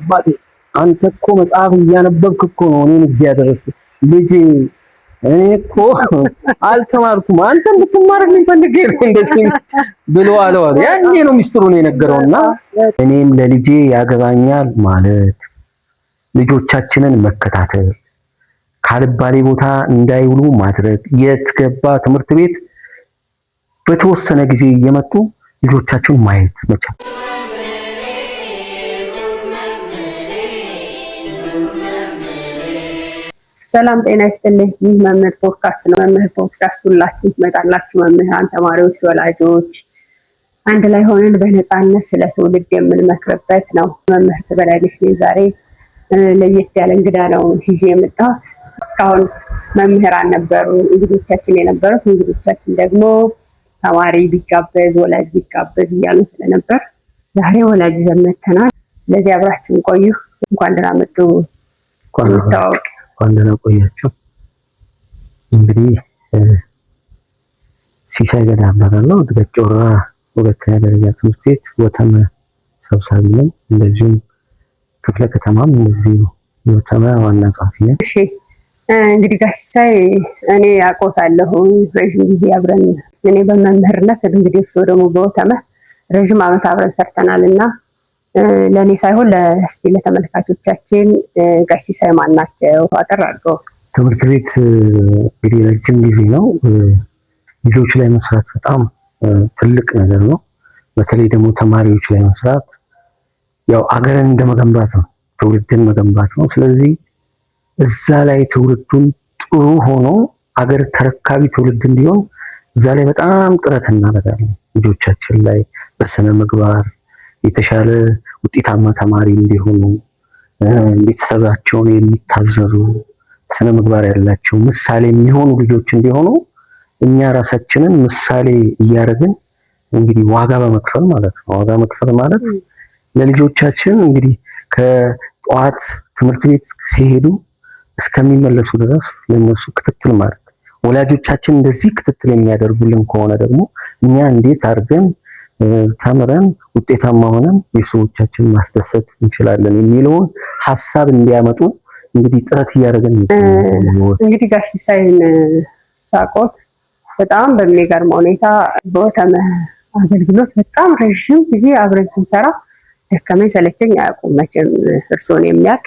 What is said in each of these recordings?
አባቴ አንተ እኮ መጽሐፍ እያነበብክ እኮ ነው እኔን እዚህ ያደረስኩ ልጄ እኔ እኮ አልተማርኩም አንተ እንድትማርልኝ ፈልጌ ነው እንደዚህ ብሎ አለው። ያኔ ነው ሚስጥሩን የነገረውና እኔም ለልጄ ያገባኛል ማለት ልጆቻችንን መከታተል ካልባሌ ቦታ እንዳይውሉ ማድረግ የት ገባ ትምህርት ቤት በተወሰነ ጊዜ እየመጡ ልጆቻቸውን ማየት መቻል። ሰላም ጤና ይስጥልኝ። ይህ መምህር ፖድካስት ነው። መምህር ፖድካስት ሁላችሁ ትመጣላችሁ መምህራን፣ ተማሪዎች፣ ወላጆች አንድ ላይ ሆነን በነፃነት ስለ ትውልድ የምንመክርበት ነው። መምህር ትበላለች ነኝ። ዛሬ ለየት ያለ እንግዳ ነው ይዤ የመጣሁት። እስካሁን መምህራን ነበሩ እንግዶቻችን የነበሩት። እንግዶቻችን ደግሞ ተማሪ ቢጋበዝ ወላጅ ቢጋበዝ እያሉ ስለነበር ዛሬ ወላጅ ይዘን መጥተናል። ስለዚህ አብራችሁን ቆዩ። እንኳን ደህና መጡ። እንታወቅ። እንኳን ደህና ቆያችሁ። እንግዲህ ሲሳይ ገዳ እባላለሁ። እድገት ጮራ ሁለተኛ ደረጃ ትምህርት ቤት ወተመ ሰብሳቢ ነኝ። እንደዚሁም ክፍለ ከተማም እንደዚሁ ወተመ ዋና ጸሐፊ ነኝ። እሺ እንግዲህ ጋሽ ሲሳይ እኔ አውቀዋለሁ ረዥም ጊዜ አብረን እኔ በመምህርነት እንግዲህ እሱ ደግሞ በወተመ ረዥም ዓመት አብረን ሰርተናልና ለኔ ሳይሆን ለስቲ ለተመልካቾቻችን ጋሽ ሲሳይ ማን ናቸው? አጠር አድርገው። ትምህርት ቤት እንግዲህ ረጅም ጊዜ ነው። ልጆች ላይ መስራት በጣም ትልቅ ነገር ነው። በተለይ ደግሞ ተማሪዎች ላይ መስራት ያው አገርን እንደመገንባት ነው፣ ትውልድን መገንባት ነው። ስለዚህ እዛ ላይ ትውልዱን ጥሩ ሆኖ አገር ተረካቢ ትውልድ እንዲሆን እዛ ላይ በጣም ጥረት እናደርጋለን። ልጆቻችን ላይ በስነ ምግባር የተሻለ ውጤታማ ተማሪ እንዲሆኑ ቤተሰባቸውን የሚታዘዙ ስነ ምግባር ያላቸው ምሳሌ የሚሆኑ ልጆች እንዲሆኑ እኛ ራሳችንን ምሳሌ እያደረግን እንግዲህ ዋጋ በመክፈል ማለት ነው። ዋጋ መክፈል ማለት ለልጆቻችን እንግዲህ ከጠዋት ትምህርት ቤት ሲሄዱ እስከሚመለሱ ድረስ ለነሱ ክትትል ማድረግ፣ ወላጆቻችን እንደዚህ ክትትል የሚያደርጉልን ከሆነ ደግሞ እኛ እንዴት አድርገን ተምረን ውጤታማ ሆነን ቤተሰቦቻችንን ማስደሰት እንችላለን የሚለውን ሐሳብ እንዲያመጡ እንግዲህ ጥረት እያደረግን እንግዲህ ጋሽ ሲሳይን ሳቆት በጣም በሚገርም ሁኔታ በወተመ አገልግሎት በጣም ረዥም ጊዜ አብረን ስንሰራ ደከመኝ ሰለቸኝ አያውቁም። መቼም እርስዎን የሚያውቅ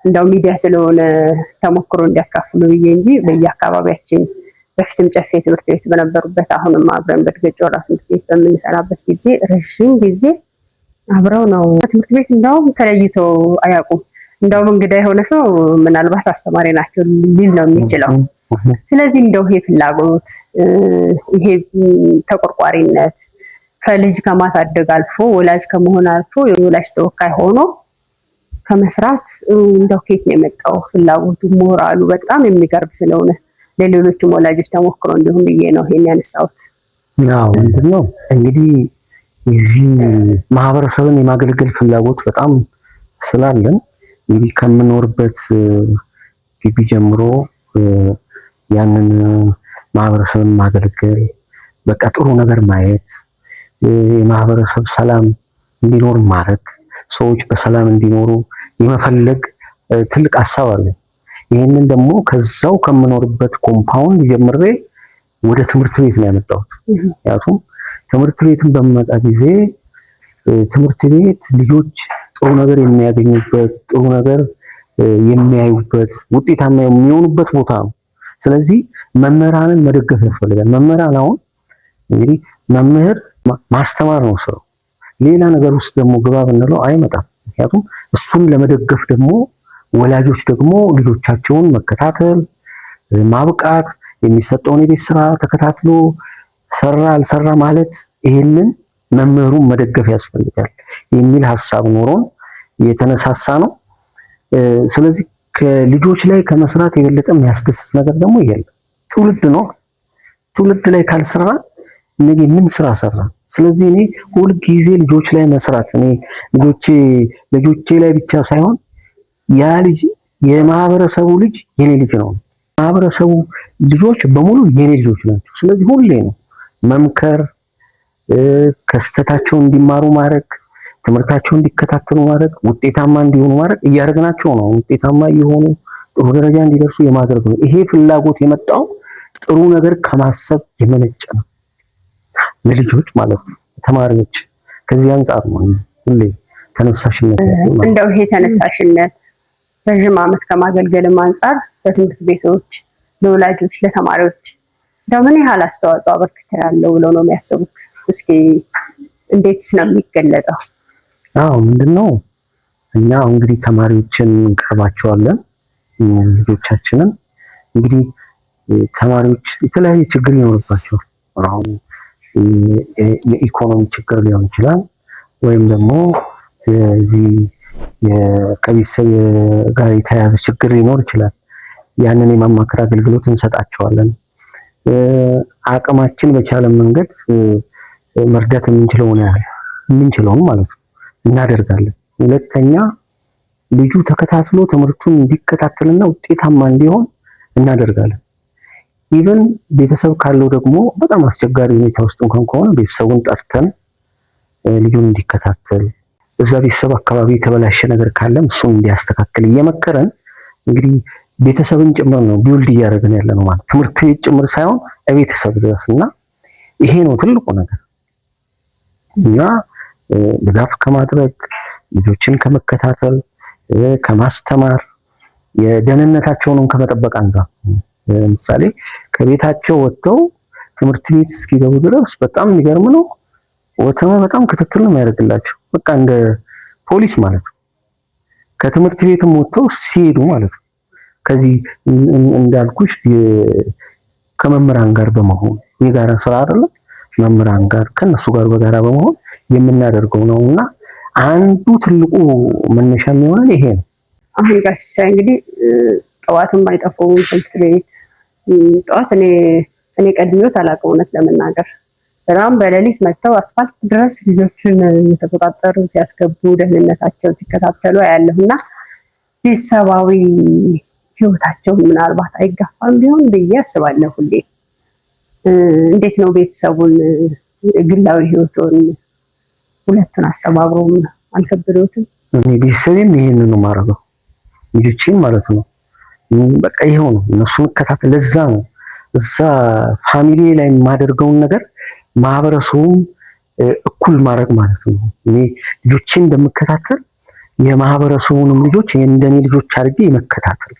እንደው ሚዲያ ስለሆነ ተሞክሮ እንዲያካፍሉ ብዬ እንጂ በየአካባቢያችን በፊትም ጨፌ ትምህርት ቤት በነበሩበት አሁንም አብረን በእድገት ጮራ ትምህርት ቤት በምንሰራበት ጊዜ ረዥም ጊዜ አብረው ነው። ትምህርት ቤት እንደውም ተለይተው አያውቁም። እንደውም እንግዳ የሆነ ሰው ምናልባት አስተማሪ ናቸው ሊል ነው የሚችለው። ስለዚህ እንደው ይሄ ፍላጎት፣ ይሄ ተቆርቋሪነት ከልጅ ከማሳደግ አልፎ ወላጅ ከመሆን አልፎ የወላጅ ተወካይ ሆኖ ከመስራት እንደው ከየት ነው የመጣው ፍላጎቱ? ሞራሉ በጣም የሚገርም ስለሆነ ለሌሎችም ወላጆች ተሞክሮ እንዲሁም ብዬ ነው ይሄን ያነሳሁት። ያው ምንድነው እንግዲህ እዚህ ማህበረሰብን የማገልገል ፍላጎት በጣም ስላለን እንግዲህ ከምኖርበት ግቢ ጀምሮ ያንን ማህበረሰብን ማገልገል በቃ ጥሩ ነገር ማየት፣ የማህበረሰብ ሰላም እንዲኖር ማድረግ፣ ሰዎች በሰላም እንዲኖሩ የመፈለግ ትልቅ ሀሳብ አለ። ይህንን ደግሞ ከዛው ከምኖርበት ኮምፓውንድ ጀምሬ ወደ ትምህርት ቤት ነው ያመጣሁት። ምክንያቱም ትምህርት ቤትን በመጣ ጊዜ ትምህርት ቤት ልጆች ጥሩ ነገር የሚያገኙበት፣ ጥሩ ነገር የሚያዩበት፣ ውጤታማ የሚሆኑበት ቦታ ነው። ስለዚህ መምህራንን መደገፍ ያስፈልጋል። መምህራን አሁን እንግዲህ መምህር ማስተማር ነው ስራው። ሌላ ነገር ውስጥ ደግሞ ግባ ብንለው አይመጣም። ምክንያቱም እሱን ለመደገፍ ደግሞ ወላጆች ደግሞ ልጆቻቸውን መከታተል፣ ማብቃት፣ የሚሰጠውን የቤት ስራ ተከታትሎ ሰራ አልሰራ ማለት ይሄንን መምህሩን መደገፍ ያስፈልጋል የሚል ሐሳብ ኖሮን የተነሳሳ ነው። ስለዚህ ከልጆች ላይ ከመስራት የበለጠ የሚያስደስት ነገር ደግሞ የለም። ትውልድ ነው። ትውልድ ላይ ካልሰራ ነገ ምን ስራ ሰራ? ስለዚህ እኔ ሁል ጊዜ ልጆች ላይ መስራት እኔ ልጆቼ ላይ ብቻ ሳይሆን ያ ልጅ የማህበረሰቡ ልጅ የኔ ልጅ ነው። ማህበረሰቡ ልጆች በሙሉ የኔ ልጆች ናቸው። ስለዚህ ሁሌ ነው መምከር፣ ከስተታቸው እንዲማሩ ማድረግ፣ ትምህርታቸውን እንዲከታተሉ ማድረግ፣ ውጤታማ እንዲሆኑ ማድረግ እያደረግናቸው ነው። ውጤታማ እየሆኑ ጥሩ ደረጃ እንዲደርሱ የማድረግ ነው። ይሄ ፍላጎት የመጣው ጥሩ ነገር ከማሰብ የመነጨ ነው፣ ለልጆች ማለት ነው፣ ተማሪዎች። ከዚህ አንጻር ነው ሁሌ ተነሳሽነት እንደው ይሄ ተነሳሽነት ረዥም ዓመት ከማገልገልም አንጻር በትምህርት ቤቶች ለወላጆች ለተማሪዎች እንደው ምን ያህል አስተዋጽኦ አበርክተዋል ብለው ነው የሚያስቡት? እስኪ እንዴትስ ነው የሚገለጠው? ምንድነው እኛ እንግዲህ ተማሪዎችን እንቀርባቸዋለን። ልጆቻችንን እንግዲህ ተማሪዎች የተለያየ ችግር ይኖርባቸዋል። አሁን የኢኮኖሚ ችግር ሊሆን ይችላል፣ ወይም ደግሞ ከቤተሰብ ጋር የተያያዘ ችግር ሊኖር ይችላል። ያንን የማማከር አገልግሎት እንሰጣቸዋለን። አቅማችን በቻለ መንገድ መርዳት የምንችለውን ማለት ነው እናደርጋለን። ሁለተኛ ልጁ ተከታትሎ ትምህርቱን እንዲከታተልና ውጤታማ እንዲሆን እናደርጋለን። ኢቨን ቤተሰብ ካለው ደግሞ በጣም አስቸጋሪ ሁኔታ ውስጥ እንኳን ከሆነ ቤተሰቡን ጠርተን ልጁን እንዲከታተል፣ እዛ ቤተሰብ አካባቢ የተበላሸ ነገር ካለም እሱን እንዲያስተካክል እየመከረን እንግዲህ ቤተሰብን ጭምር ነው ቢውልድ እያደረግን ያለ ነው ማለት ትምህርት ቤት ጭምር ሳይሆን ቤተሰብ ድረስና ይሄ ነው ትልቁ ነገር። እና ድጋፍ ከማድረግ ልጆችን ከመከታተል ከማስተማር የደህንነታቸውንም ከመጠበቅ አንፃር ለምሳሌ ከቤታቸው ወጥተው ትምህርት ቤት እስኪገቡ ድረስ በጣም የሚገርም ነው። ወተማ በጣም ክትትል ነው የሚያደርግላቸው። በቃ እንደ ፖሊስ ማለት ነው። ከትምህርት ቤትም ወጥተው ሲሄዱ ማለት ነው። ከዚህ እንዳልኩሽ ከመምህራን ጋር በመሆን የጋራ ስራ አይደለም፣ መምህራን ጋር ከነሱ ጋር በጋራ በመሆን የምናደርገው ነውና አንዱ ትልቁ መነሻ የሚሆነን ይሄ ነው። አሁን ጋር ሲሳይ እንግዲህ ጠዋትም አይጠፋው ትምህርት ቤት ጠዋት እኔ ቀድሜዎት አላውቅም እውነት ለመናገር በጣም በሌሊት መጥተው አስፋልት ድረስ ልጆችን እየተቆጣጠሩ ሲያስገቡ ደህንነታቸው ሲከታተሉ ያለሁና ቤተሰባዊ ህይወታቸው ምናልባት አይጋፋም ቢሆን ብዬ አስባለሁ ሁሌ። እንዴት ነው ቤተሰቡን ግላዊ ህይወቱን ሁለቱን አስተባብሮም አልከበደውትም? እኔ ቤተሰቤም ይሄንን ነው የማደርገው ልጆችን ማለት ነው። በቃ ይሄው ነው እነሱ መከታተል። ለዛ ነው እዛ ፋሚሊ ላይ የማደርገውን ነገር ማህበረሰቡም እኩል ማድረግ ማለት ነው። እኔ ልጆችን እንደምከታተል የማህበረሰቡንም ልጆች እንደኔ ልጆች አድርጌ የመከታተል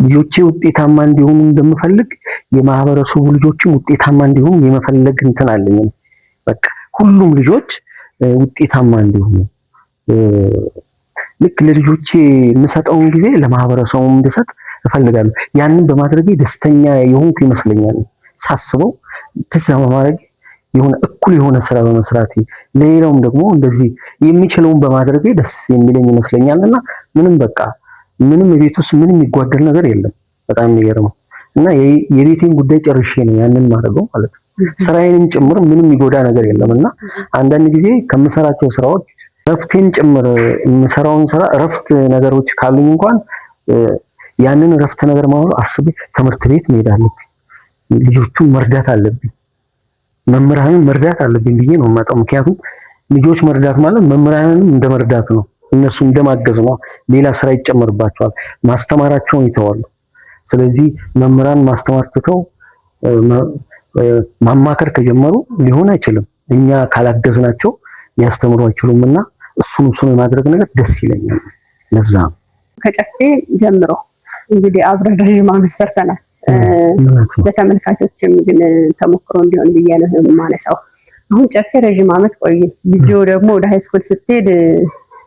ልጆቼ ውጤታማ እንዲሆኑ እንደምፈልግ የማህበረሰቡ ልጆችም ውጤታማ እንዲሆኑ የመፈለግ እንትን አለኝ። በቃ ሁሉም ልጆች ውጤታማ እንዲሆኑ ልክ ለልጆቼ የምሰጠውን ጊዜ ለማህበረሰቡም እንድሰጥ እፈልጋለሁ። ያንን በማድረጌ ደስተኛ የሆንኩ ይመስለኛል ሳስበው። ትዝ በማድረግ የሆነ እኩል የሆነ ስራ በመስራቴ ለሌላውም ደግሞ እንደዚህ የሚችለውን በማድረጌ ደስ የሚለኝ ይመስለኛልና ምንም የቤት ውስጥ ምንም የሚጓደል ነገር የለም። በጣም የሚገርመው እና የቤቴን ጉዳይ ጨርሼ ነው ያንን ማድረገው ማለት ነው። ስራዬንም ጭምር ምንም የሚጎዳ ነገር የለምና አንዳንድ ጊዜ ከምሰራቸው ስራዎች ረፍቴን ጭምር የምሰራውን ስራ ረፍት ነገሮች ካሉኝ እንኳን ያንን ረፍት ነገር ማለት አስቤ ትምህርት ቤት መሄድ አለብኝ፣ ልጆቹን መርዳት አለብኝ፣ መምህራንን መርዳት አለብኝ ብዬ ነው የማጣው። ምክንያቱም ልጆች መርዳት ማለት መምህራንንም እንደመርዳት ነው፣ እነሱ እንደማገዝ ነው። ሌላ ስራ ይጨመርባቸዋል፣ ማስተማራቸውን ይተዋሉ። ስለዚህ መምህራን ማስተማር ትተው ማማከር ከጀመሩ ሊሆን አይችልም። እኛ ካላገዝናቸው ሊያስተምሩ አይችሉምና እሱን የማድረግ ነገር ደስ ይለኛል። ለዛ ከጨፌ ጀምሮ እንግዲህ አብረን ረዥም ዓመት ሰርተናል። ለተመልካቾችም ግን ተሞክሮ እንዲሆን ብዬ ነው የማነሳው። አሁን ጨፌ ረዥም ዓመት ቆይ ልጅ ደግሞ ወደ ሃይስኩል ስትሄድ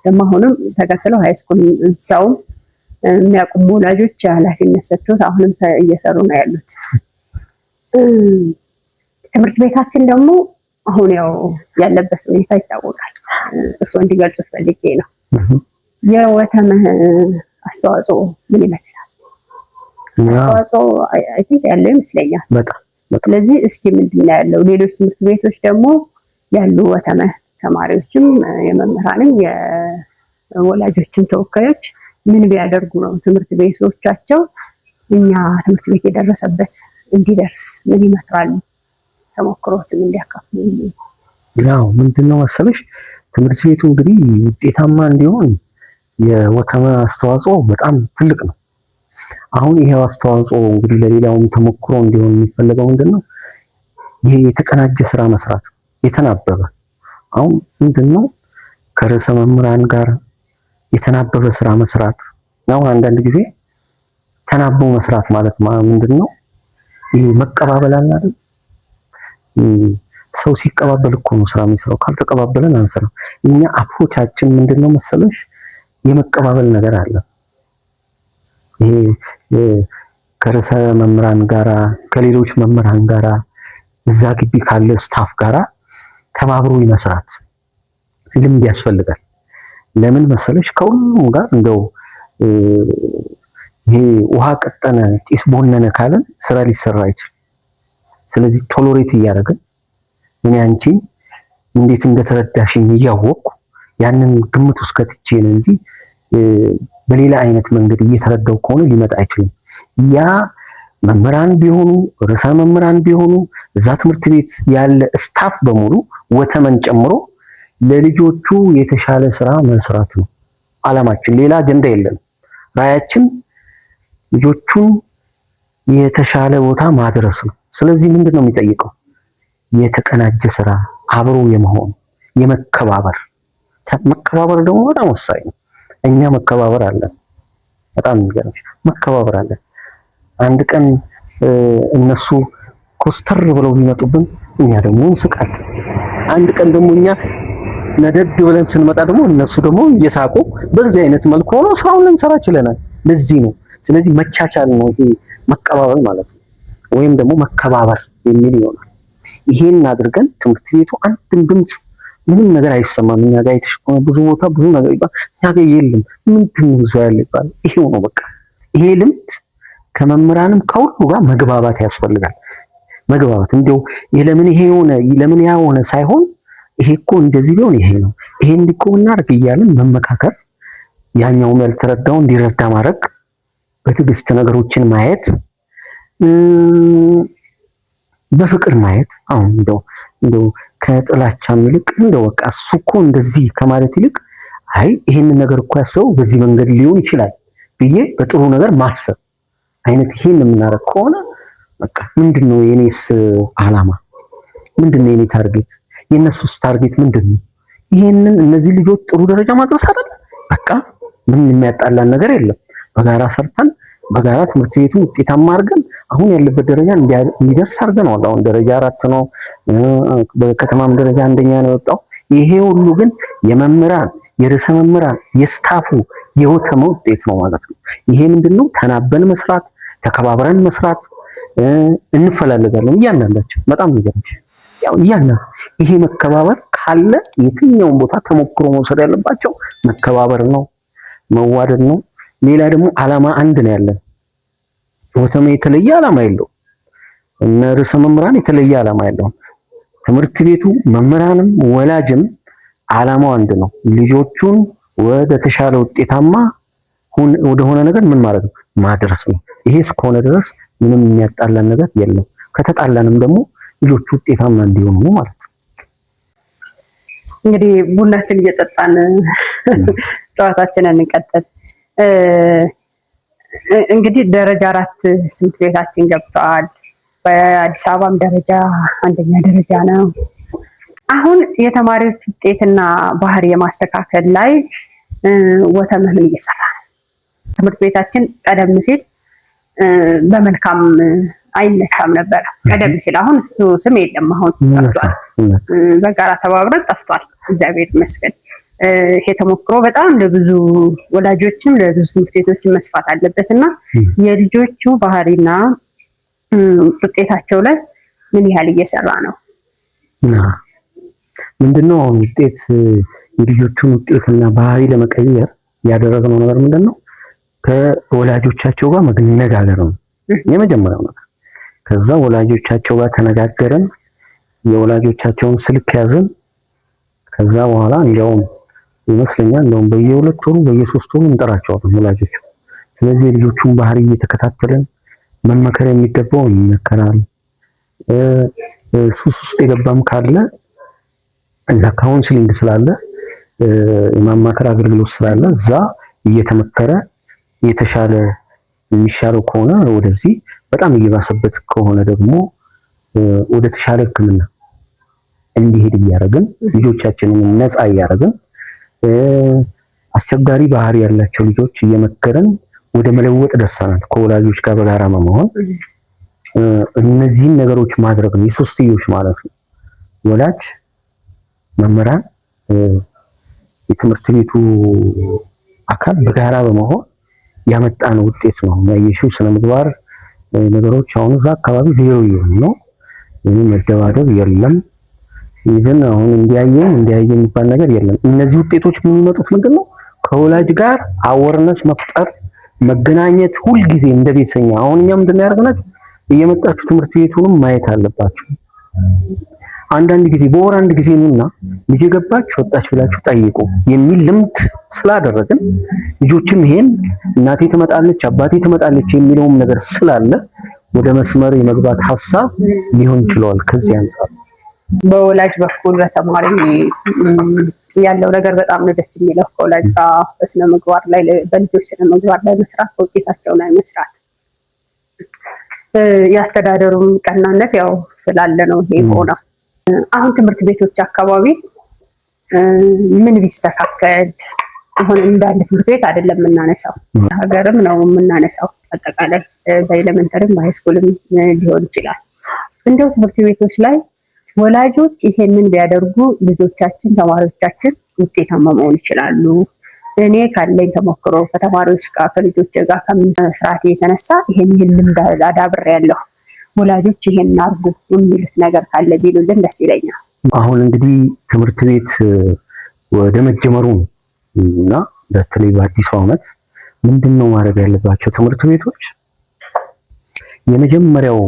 ደግሞ አሁንም ተከትለው ሃይስኩል እዛውም የሚያውቁም ወላጆች ኃላፊነት ሰጥቶት አሁንም እየሰሩ ነው ያሉት። ትምህርት ቤታችን ደግሞ አሁን ያው ያለበት ሁኔታ ይታወቃል። እርሶ እንዲገልጹ ፈልጌ ነው። የወተመህ አስተዋጽኦ ምን ይመስላል? አስተዋጽኦ አይ ቲንክ ያለው ይመስለኛል በጣም። ስለዚህ እስኪ ምንድን ነው ያለው? ሌሎች ትምህርት ቤቶች ደግሞ ያሉ ወተመህ ተማሪዎችም የመምህራንም የወላጆችም ተወካዮች ምን ቢያደርጉ ነው ትምህርት ቤቶቻቸው እኛ ትምህርት ቤት የደረሰበት እንዲደርስ ምን ይመክራሉ? ተሞክሮትም እንዲያካፍሉ። ያው ምንድነው መሰለሽ ትምህርት ቤቱ እንግዲህ ውጤታማ እንዲሆን የወተመ አስተዋጽኦ በጣም ትልቅ ነው። አሁን ይሄው አስተዋጽኦ እንግዲህ ለሌላውም ተሞክሮ እንዲሆን የሚፈልገው ምንድነው? ይሄ የተቀናጀ ስራ መስራት፣ የተናበበ አሁን ምንድነው ከርዕሰ መምህራን ጋር የተናበበ ስራ መስራት። አሁን አንዳንድ ጊዜ ተናቦ መስራት ማለት ምንድነው? ይሄ መቀባበል አለ አይደል? ሰው ሲቀባበል እኮ ነው ስራ የሚሰራው። ካልተቀባበለን አንሰራም። እኛ አፕሮቻችን ምንድነው መሰለሽ? የመቀባበል ነገር አለ። ይሄ ከርዕሰ መምህራን ጋራ ከሌሎች መምህራን ጋራ እዛ ግቢ ካለ ስታፍ ጋራ ተባብሮ ይመስራት ልምድ ያስፈልጋል። ለምን መሰለሽ? ከሁሉም ጋር እንደው ይሄ ውሃ ቀጠነ ጢስ ቦነነ ካለን ስራ ሊሰራ አይችልም። ስለዚህ ቶሎሬት እያደረግን እኔ አንቺን እንዴት እንደተረዳሽኝ እያወቅኩ ያንን ግምት ውስጥ ከትቼ ነው እንጂ በሌላ አይነት መንገድ እየተረዳው ከሆነ ሊመጣ አይችልም። ያ መምህራን ቢሆኑ ርዕሰ መምህራን ቢሆኑ እዛ ትምህርት ቤት ያለ ስታፍ በሙሉ ወተመን ጨምሮ ለልጆቹ የተሻለ ስራ መስራት ነው አላማችን። ሌላ አጀንዳ የለም። ራያችን ልጆቹን የተሻለ ቦታ ማድረስ ነው። ስለዚህ ምንድን ነው የሚጠይቀው? የተቀናጀ ስራ፣ አብሮ የመሆን የመከባበር። መከባበር ደግሞ በጣም ወሳኝ ነው። እኛ መከባበር አለን። በጣም የሚገርምሽ መከባበር አለን። አንድ ቀን እነሱ ኮስተር ብለው ቢመጡብን እኛ ደግሞ እንስቃለን። አንድ ቀን ደግሞ እኛ ነደድ ብለን ስንመጣ ደግሞ እነሱ ደግሞ እየሳቁ በዚህ አይነት መልኩ ሆኖ ስራውን ልንሰራ ችለናል። ለዚህ ነው። ስለዚህ መቻቻል ነው ይሄ መቀባበል ማለት ነው። ወይም ደግሞ መከባበር የሚል ይሆናል። ይሄን አድርገን ትምህርት ቤቱ አንድም ድምፅ ምንም ነገር አይሰማም። እኛ ጋር የተሸከመ ብዙ ቦታ ብዙ ነገር ይባል፣ እኛ ጋር የለም። ምንድን ነው እዛ ያለ ይባል። ይሄው ነው በቃ። ይሄ ልምድ ከመምህራንም ከሁሉ ጋር መግባባት ያስፈልጋል። መግባባት እንደው ለምን ይሄ ሆነ ለምን ያ ሆነ ሳይሆን ይሄ እኮ እንደዚህ ቢሆን ይሄ ነው ይሄ እንዲኮ እናድርግ እያልን መመካከር፣ ያኛውም ያልተረዳው እንዲረዳ ማድረግ፣ በትዕግስት ነገሮችን ማየት፣ በፍቅር ማየት። አሁን እንደው ከጥላቻም ይልቅ እንደው በቃ እሱ እኮ እንደዚህ ከማለት ይልቅ አይ ይሄንን ነገር እኮ ያሰበው በዚህ መንገድ ሊሆን ይችላል ብዬ በጥሩ ነገር ማሰብ አይነት ይሄን የምናደርግ ከሆነ በቃ ምንድነው የኔስ አላማ? ምንድነው የኔ ታርጌት? የነሱስ ታርጌት ምንድነው? ይሄንን እነዚህ ልጆች ጥሩ ደረጃ ማድረስ አይደል? በቃ ምንም የሚያጣላን ነገር የለም። በጋራ ሰርተን በጋራ ትምህርት ቤቱ ውጤታማ አድርገን አሁን ያለበት ደረጃ እንዲደርስ አድርገናል። አሁን ደረጃ 4 ነው። በከተማም ደረጃ አንደኛ ነው የወጣው። ይሄ ሁሉ ግን የመምህራን የርዕሰ መምህራን የስታፉ የወተመ ውጤት ነው ማለት ነው። ይሄ ምንድነው? ተናበን መስራት፣ ተከባብረን መስራት፣ እንፈላለጋለን እያንዳንዳችን። በጣም ይገርምሽ ያው ይሄ መከባበር ካለ የትኛውን ቦታ ተሞክሮ መውሰድ ያለባቸው መከባበር ነው፣ መዋደድ ነው። ሌላ ደግሞ አላማ አንድ ነው ያለን። ወተመ የተለየ አላማ የለው። እነ ርዕሰ መምህራን የተለየ አላማ የለው። ትምህርት ቤቱ መምህራንም ወላጅም አላማው አንድ ነው። ልጆቹን ወደ ተሻለ ውጤታማ ወደሆነ ነገር ምን ማድረግ ነው? ማድረስ ነው። ይሄ እስከሆነ ድረስ ምንም የሚያጣላን ነገር የለም። ከተጣላንም ደግሞ ልጆቹ ውጤታማ እንዲሆኑ ማለት ነው። እንግዲህ ቡናችን እየጠጣን ጨዋታችንን እንቀጥል። እንግዲህ ደረጃ 4 ትምህርት ቤታችን ገብቷል። በአዲስ አበባም ደረጃ አንደኛ ደረጃ ነው። አሁን የተማሪዎች ውጤትና ባህሪ የማስተካከል ላይ ወተመ ምን እየሰራ ነው? ትምህርት ቤታችን ቀደም ሲል በመልካም አይነሳም ነበር። ቀደም ሲል አሁን እሱ ስም የለም። አሁን ጠፍቷል። በጋራ ተባብረን ጠፍቷል። እግዚአብሔር ይመስገን። ይሄ ተሞክሮ በጣም ለብዙ ወላጆችም ለብዙ ትምህርት ቤቶችም መስፋት አለበት እና የልጆቹ ባህሪና ውጤታቸው ላይ ምን ያህል እየሰራ ነው? ምንድነው ውጤት የልጆቹን ውጤትና ባህሪ ለመቀየር ያደረግነው ነገር ምንድነው? ከወላጆቻቸው ጋር መነጋገር ነው የመጀመሪያው ነገር። ከዛ ወላጆቻቸው ጋር ተነጋገርን፣ የወላጆቻቸውን ስልክ ያዝን። ከዛ በኋላ እንዲያውም ይመስለኛል እንደውም በየ2 ወሩ በየ3 ወሩ እንጠራቸዋለን ወላጆች። ስለዚህ የልጆቹን ባህሪ እየተከታተልን መመከር የሚገባው ይመከራል። ሱስ ውስጥ የገባም ካለ እዛ ካውንስሊንግ ስላለ የማማከር አገልግሎት ስላለ እዛ እየተመከረ የተሻለ የሚሻለው ከሆነ ወደዚህ፣ በጣም እየባሰበት ከሆነ ደግሞ ወደ ተሻለ ሕክምና እንዲሄድ እያደረግን ልጆቻችንን ነፃ እያደረግን አስቸጋሪ ባህሪ ያላቸው ልጆች እየመከረን ወደ መለወጥ ደርሰናል። ከወላጆች ጋር በጋራ በመሆን እነዚህን ነገሮች ማድረግ ነው፣ የሶስትዮሽ ማለት ነው። ወላጅ፣ መምህራን፣ የትምህርት ቤቱ አካል በጋራ በመሆን ያመጣን ውጤት ነው። ያየሽው ስነ ምግባር ነገሮች አሁን እዛ አካባቢ ዜሮ ይሆን ነው። መደባደብ የለም። ይሄን አሁን እንዲያየን የሚባል ነገር የለም። እነዚህ ውጤቶች የሚመጡት ምንድነው? ከወላጅ ጋር አወርነስ መፍጠር፣ መገናኘት፣ ሁልጊዜ እንደ ቤተሰኛ። አሁን እኛ ምንድነው ያደረግናት? እየመጣችሁ ትምህርት ቤቱንም ማየት አለባችሁ። አንዳንድ ጊዜ በወር አንድ ጊዜ ነውና ልጅ ገባች ወጣች ብላችሁ ጠይቁ የሚል ልምድ ስላደረግን ልጆችም ይሄን እናቴ ትመጣለች አባቴ ትመጣለች የሚለውም ነገር ስላለ ወደ መስመር የመግባት ሐሳብ ሊሆን ይችላል። ከዚህ አንፃር በወላጅ በኩል በተማሪ ያለው ነገር በጣም ነው ደስ የሚለው። ከወላጅ ጋር በስነ ምግባር ላይ በልጆች ስነ ምግባር ላይ መስራት፣ በውጤታቸው ላይ መስራት፣ ያስተዳደሩም ቀናነት ያው ስላለ ነው ይሄ ሆነው። አሁን ትምህርት ቤቶች አካባቢ ምን ቢስተካከል? አሁን እንዳለ ትምህርት ቤት አይደለም የምናነሳው፣ ሀገርም ነው የምናነሳው። አጠቃላይ በኤሌመንተሪም በሃይስኩልም ሊሆን ይችላል። እንደው ትምህርት ቤቶች ላይ ወላጆች ይሄንን ቢያደርጉ ልጆቻችን፣ ተማሪዎቻችን ውጤታማ መሆን ይችላሉ። እኔ ካለኝ ተሞክሮ ከተማሪዎች ጋር ከልጆች ጋር ከመስራት የተነሳ ይሄን ልምድ አዳብሬያለሁ። ወላጆች ይሄን አርጉ የሚሉት ነገር ካለ ቢሉልን ደስ ይለኛል። አሁን እንግዲህ ትምህርት ቤት ወደ መጀመሩ እና በተለይ በአዲሱ ዓመት ምንድነው ማድረግ ያለባቸው ትምህርት ቤቶች? የመጀመሪያው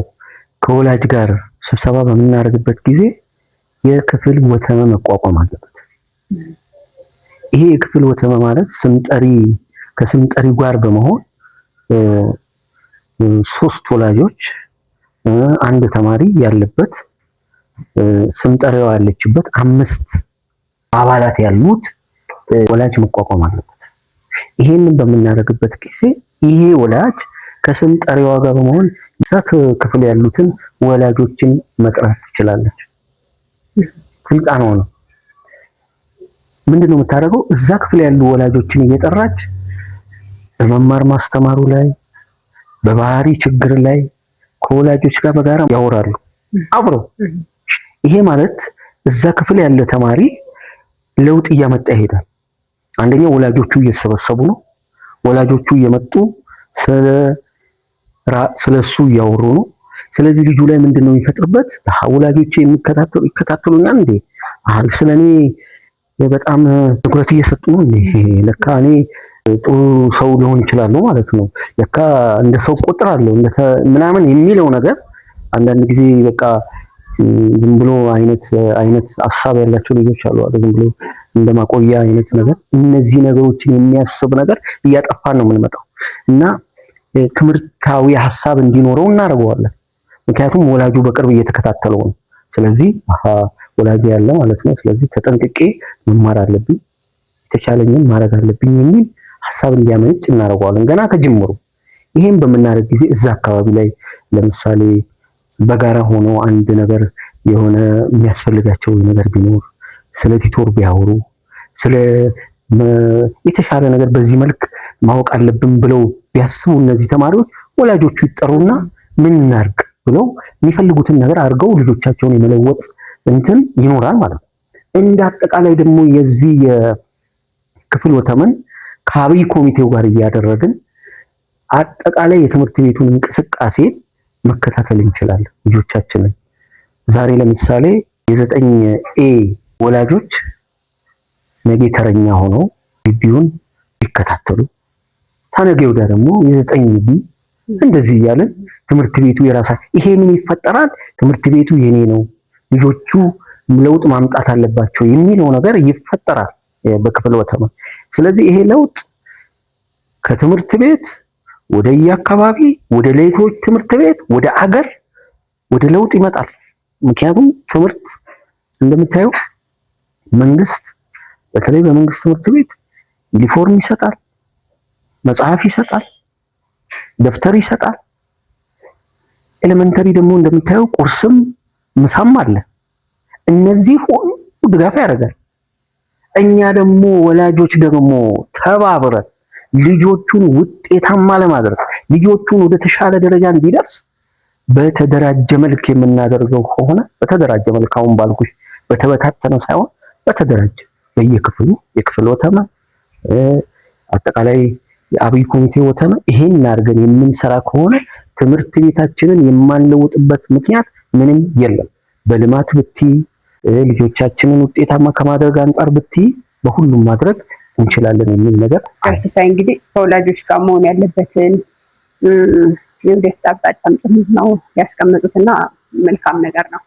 ከወላጅ ጋር ስብሰባ በምናደርግበት ጊዜ የክፍል ወተመ መቋቋም አለበት። ይሄ የክፍል ወተመ ማለት ከስምጠሪ ጋር በመሆን 3 ወላጆች አንድ ተማሪ ያለበት ስምጠሪዋ ያለችበት 5 አባላት ያሉት ወላጅ መቋቋም አለበት። ይሄንን በምናደርግበት ጊዜ ይሄ ወላጅ ከስምጠሪዋ ጋር በመሆን እዛት ክፍል ያሉትን ወላጆችን መጥራት ትችላለች። ስልጣን ነው። ምንድነው የምታደርገው? እዛ ክፍል ያሉ ወላጆችን እየጠራች በመማር ማስተማሩ ላይ፣ በባህሪ ችግር ላይ ከወላጆች ጋር በጋራ ያወራሉ አብረው። ይሄ ማለት እዛ ክፍል ያለ ተማሪ ለውጥ እያመጣ ይሄዳል። አንደኛው ወላጆቹ እየተሰበሰቡ ነው። ወላጆቹ እየመጡ ስለሱ እያወሩ ነው። ስለዚህ ልጁ ላይ ምንድነው የሚፈጥርበት? ወላጆቼ ይከታተሉኛል እንዴ? ስለኔ በጣም ትኩረት እየሰጡ ነው እንዴ? ለካ እኔ ጥሩ ሰው ሊሆን ይችላል ማለት ነው። ለካ እንደ ሰው ቆጥራለሁ ምናምን የሚለው ነገር አንዳንድ ጊዜ በቃ ዝም ብሎ አይነት ሐሳብ ያላቸው ልጆች አሉ። ዝም ብሎ እንደማቆያ አይነት ነገር፣ እነዚህ ነገሮችን የሚያስብ ነገር እያጠፋን ነው የምንመጣው እና ትምህርታዊ ሐሳብ እንዲኖረው እናደርገዋለን። ምክንያቱም ወላጁ በቅርብ እየተከታተለው ነው። ስለዚህ ወላጅ ያለ ማለት ነው። ስለዚህ ተጠንቅቄ መማር አለብኝ፣ የተቻለኝን ማድረግ አለብኝ የሚል ሐሳብ እንዲያመነጭ እናደርገዋለን ገና ከጅምሩ። ይሄን በምናደርግ ጊዜ እዛ አካባቢ ላይ ለምሳሌ በጋራ ሆኖ አንድ ነገር የሆነ የሚያስፈልጋቸው ነገር ቢኖር ስለ ቲቶር ቢያወሩ የተሻለ ነገር በዚህ መልክ ማወቅ አለብን ብለው ቢያስቡ እነዚህ ተማሪዎች ወላጆቹ ይጠሩና ምን እናርግ ብለው የሚፈልጉትን ነገር አድርገው ልጆቻቸውን የመለወጥ እንትን ይኖራል ማለት ነው። እንደ አጠቃላይ ደግሞ የዚህ የክፍል ወተመን ከአብይ ኮሚቴው ጋር እያደረግን አጠቃላይ የትምህርት ቤቱን እንቅስቃሴ መከታተል እንችላለን። ልጆቻችንን ዛሬ ለምሳሌ የ9A ወላጆች ነገ ተረኛ ሆነው ግቢውን ይከታተሉ፣ ታነገ ወዲያ ደግሞ የ9B እንደዚህ እያለን ትምህርት ቤቱ ይሄ ምን ይፈጠራል? ትምህርት ቤቱ የኔ ነው፣ ልጆቹ ለውጥ ማምጣት አለባቸው የሚለው ነገር ይፈጠራል በክፍል ወተመን። ስለዚህ ይሄ ለውጥ ከትምህርት ቤት ወደ የአካባቢ ወደ ሌሎች ትምህርት ቤት ወደ አገር ወደ ለውጥ ይመጣል። ምክንያቱም ትምህርት እንደምታየው መንግስት በተለይ በመንግስት ትምህርት ቤት ዩኒፎርም ይሰጣል፣ መጽሐፍ ይሰጣል፣ ደብተር ይሰጣል። ኤሌመንተሪ ደግሞ እንደምታየው ቁርስም ምሳም አለ። እነዚህ ሁሉ ድጋፍ ያደርጋል። እኛ ደግሞ ወላጆች ደግሞ ተባብረን ልጆቹን ውጤታማ ለማድረግ ልጆቹን ወደ ተሻለ ደረጃ እንዲደርስ በተደራጀ መልክ የምናደርገው ከሆነ በተደራጀ መልክ አሁን ባልኩሽ በተበታተነ ሳይሆን በተደራጀ በየክፍሉ የክፍል ወተመ አጠቃላይ የአብይ ኮሚቴ ወተመ ይሄን አድርገን የምንሰራ ከሆነ ትምህርት ቤታችንን የማንለውጥበት ምክንያት ምንም የለም። በልማት ብቲ ልጆቻችንን ውጤታማ ከማድረግ አንጻር ብቲ በሁሉም ማድረግ እንችላለን የሚል ነገር ሲሳይ እንግዲህ ከወላጆች ጋር መሆን ያለበትን የወደፊት አቅጣጫም ጭምር ነው ያስቀመጡትና መልካም ነገር ነው።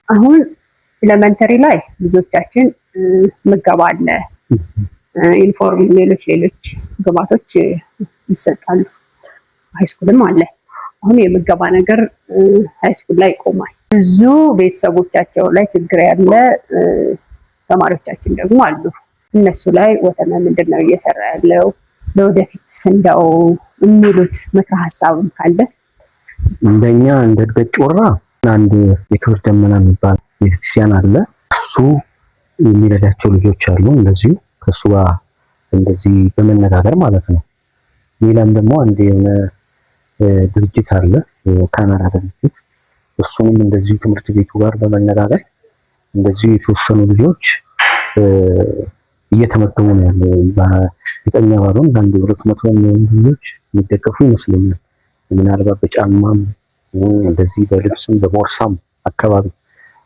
አሁን ኤሌመንተሪ ላይ ልጆቻችን ምገባ አለ፣ ዩኒፎርም፣ ሌሎች ግባቶች ይሰጣሉ። ሃይስኩልም አለ። አሁን የምገባ ነገር ሃይስኩል ላይ ይቆማል። ብዙ ቤተሰቦቻቸው ላይ ችግር ያለ ተማሪዎቻችን ደግሞ አሉ። እነሱ ላይ ወተመ ምንድነው እየሰራ ያለው ለወደፊት እንደው የሚሉት ምክረ ሀሳብም ካለ? እንደኛ እንደ እድገት ጮራ አንድ የክብር ደመና የሚባል ቤተክርስቲያን አለ። እሱ የሚረዳቸው ልጆች አሉ። እንደዚሁ ከሱ ጋር እንደዚህ በመነጋገር ማለት ነው። ሌላም ደግሞ አንድ የሆነ ድርጅት አለ፣ የካናዳ ድርጅት። እሱንም እንደዚሁ ትምህርት ቤቱ ጋር በመነጋገር እንደዚሁ የተወሰኑ ልጆች እየተመገቡ ነው ያለው። በዘጠኛ ባሉን አንድ 200 የሚሆኑ ልጆች የሚደገፉ ይመስለኛል። ምናልባት በጫማም እንደዚህ በልብስም በቦርሳም አካባቢ